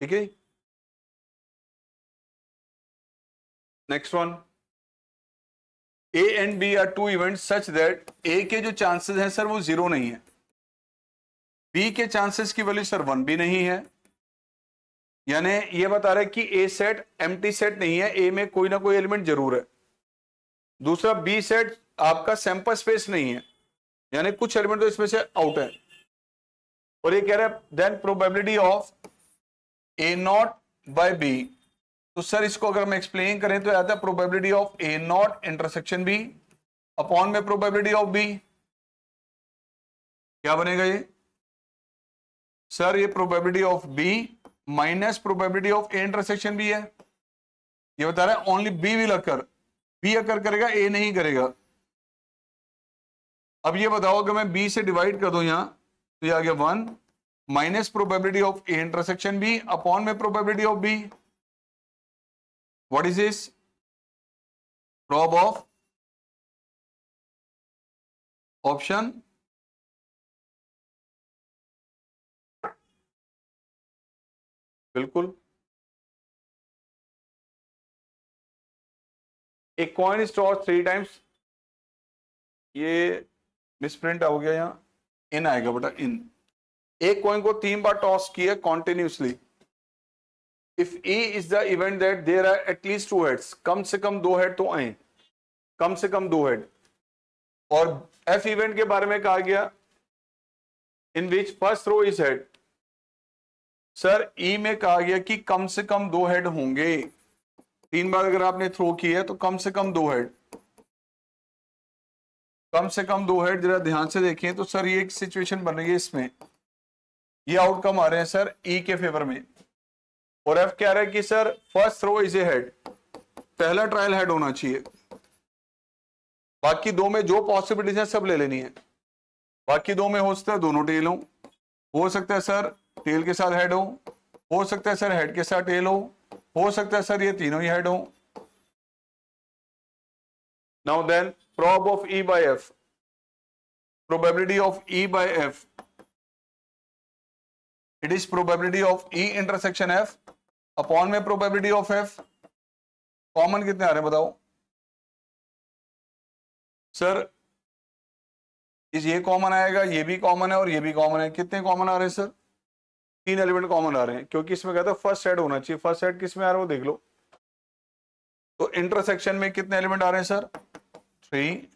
ठीक है। Next one, A and B are two event such that A के जो चांसेस हैं सर वो 0 नहीं है, बी के चांसेस की वैल्यू सर 1 भी नहीं है, यानी ये बता रहा है कि ए सेट एम्प्टी सेट नहीं है, ए में कोई ना कोई एलिमेंट जरूर है। दूसरा बी सेट आपका सैंपल स्पेस नहीं है, यानी कुछ एलिमेंट तो इसमें से आउट है। और ये कह रहा है then probability of A not by B, तो सर इसको अगर हम एक्सप्लेन करें तो आता है probability of A not intersection B upon में प्रोबेबिलिटी ऑफ बी। क्या बनेगा ये सर? ये probability of B minus probability of A intersection B है। ये बता रहा है only B will occur, B occur करेगा, ए नहीं करेगा। अब ये बताओ अगर मैं बी से डिवाइड कर दूं यहां तो ये आ गया 1 minus probability of A intersection B upon में probability of B. What is this? Prob of option बिल्कुल। A coin is toss 3 times, ये मिसप्रिंट हो गया, यहां इन आएगा बेटा, इन। एक कॉइन को 3 बार टॉस किया continuously. If E is the event that there are at least 2 heads, कम से कम 2 हेड तो आए, कम से कम 2 हेड। और एफ इवेंट के बारे में कहा गया in which first throw is head, sir E में कहा गया कि कम से कम 2 हेड होंगे। 3 बार अगर आपने थ्रो किया है तो कम से कम 2 हेड, कम से कम 2 हेड। जरा ध्यान से देखें तो सर ये एक सिचुएशन बन रही है, इसमें ये आउटकम आ रहे हैं सर ई के फेवर में। और एफ कह रहा है कि sir first throw is a head, पहला ट्रायल हेड होना चाहिए, बाकी 2 में जो पॉसिबिलिटीज है सब ले लेनी है। बाकी 2 में हो सकता है दोनों टेल हो सकता है सर टेल के साथ हेड हो सकता है सर हेड के साथ टेल हो सकता है सर ये तीनों ही हेड हो। Now then prob of E by F, probability of E by F, it is probability of E intersection F upon में प्रोबेबिलिटी ऑफ एफ। कॉमन कितने आ रहे हैं बताओ सर? इस ये कॉमन आएगा, ये भी कॉमन है और ये भी कॉमन है। कितने कॉमन आ रहे हैं सर? 3 एलिमेंट कॉमन आ रहे हैं, क्योंकि इसमें कहता है फर्स्ट सेट होना चाहिए। फर्स्ट सेट किस में आ रहा है वो देख लो। तो इंटरसेक्शन में कितने एलिमेंट आ रहे हैं सर? 3।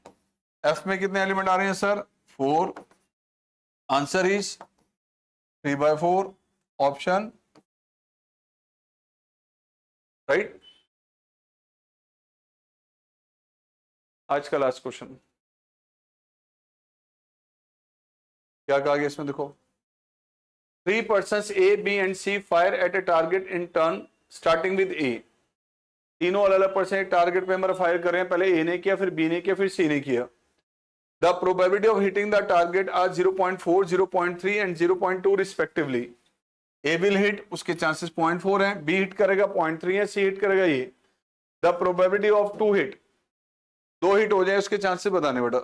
एफ में कितने एलिमेंट आ रहे हैं sir? 4। Answer is 3/4 option right. आज का लास्ट क्वेश्चन क्या कहा गया इसमें देखो। 3 persons A, B and C fire at a target in turn starting with A। तीनों अलग अलग पर्सन एक टारगेट पे हमारा फायर कर रहे हैं, पहले ए ने किया, फिर बी ने किया, फिर सी ने किया। The probability of hitting the target are 0.4, 0.3 and 0.2 respectively. A will hit, उसके चांसेस 0.4 है, बी हिट करेगा 0.3 है, सी हिट करेगा ये। The probability of 2 hit, 2 hit हो जाए उसके चांसेस बताने बेटा।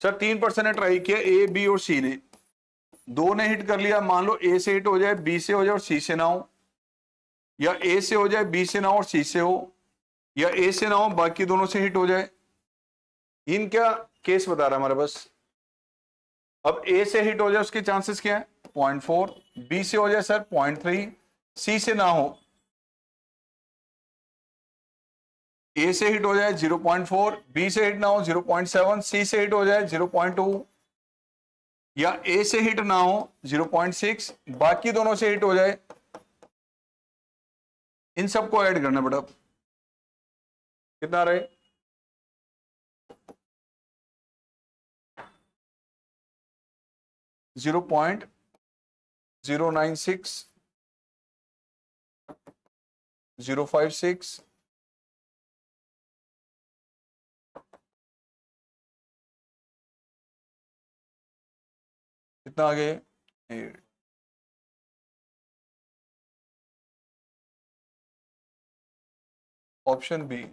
सर 3 पर्सन ने ट्राई किया, ए बी और सी ने, 2 ने हिट कर लिया। मान लो ए से हिट हो जाए, बी से हो जाए और सी से ना हो, या ए से हो जाए बी से ना हो और सी से हो, या ए से ना हो बाकी दोनों से हिट हो जाए। इनका केस बता रहा है हमारे पास। अब ए से हिट हो जाए उसके चांसेस क्या है? 0.4, बी से हो जाए सर 0.3, सी से ना हो, ए से हिट हो जाए 0.4, बी से हिट ना हो 0.7, सी से हिट हो जाए 0.2, या ए से हिट ना हो 0.6, बाकी दोनों से हिट हो जाए। इन सबको ऐड करना बेटा, कितना रहे? जीरो 0.096, 056, कितना आगे? Option B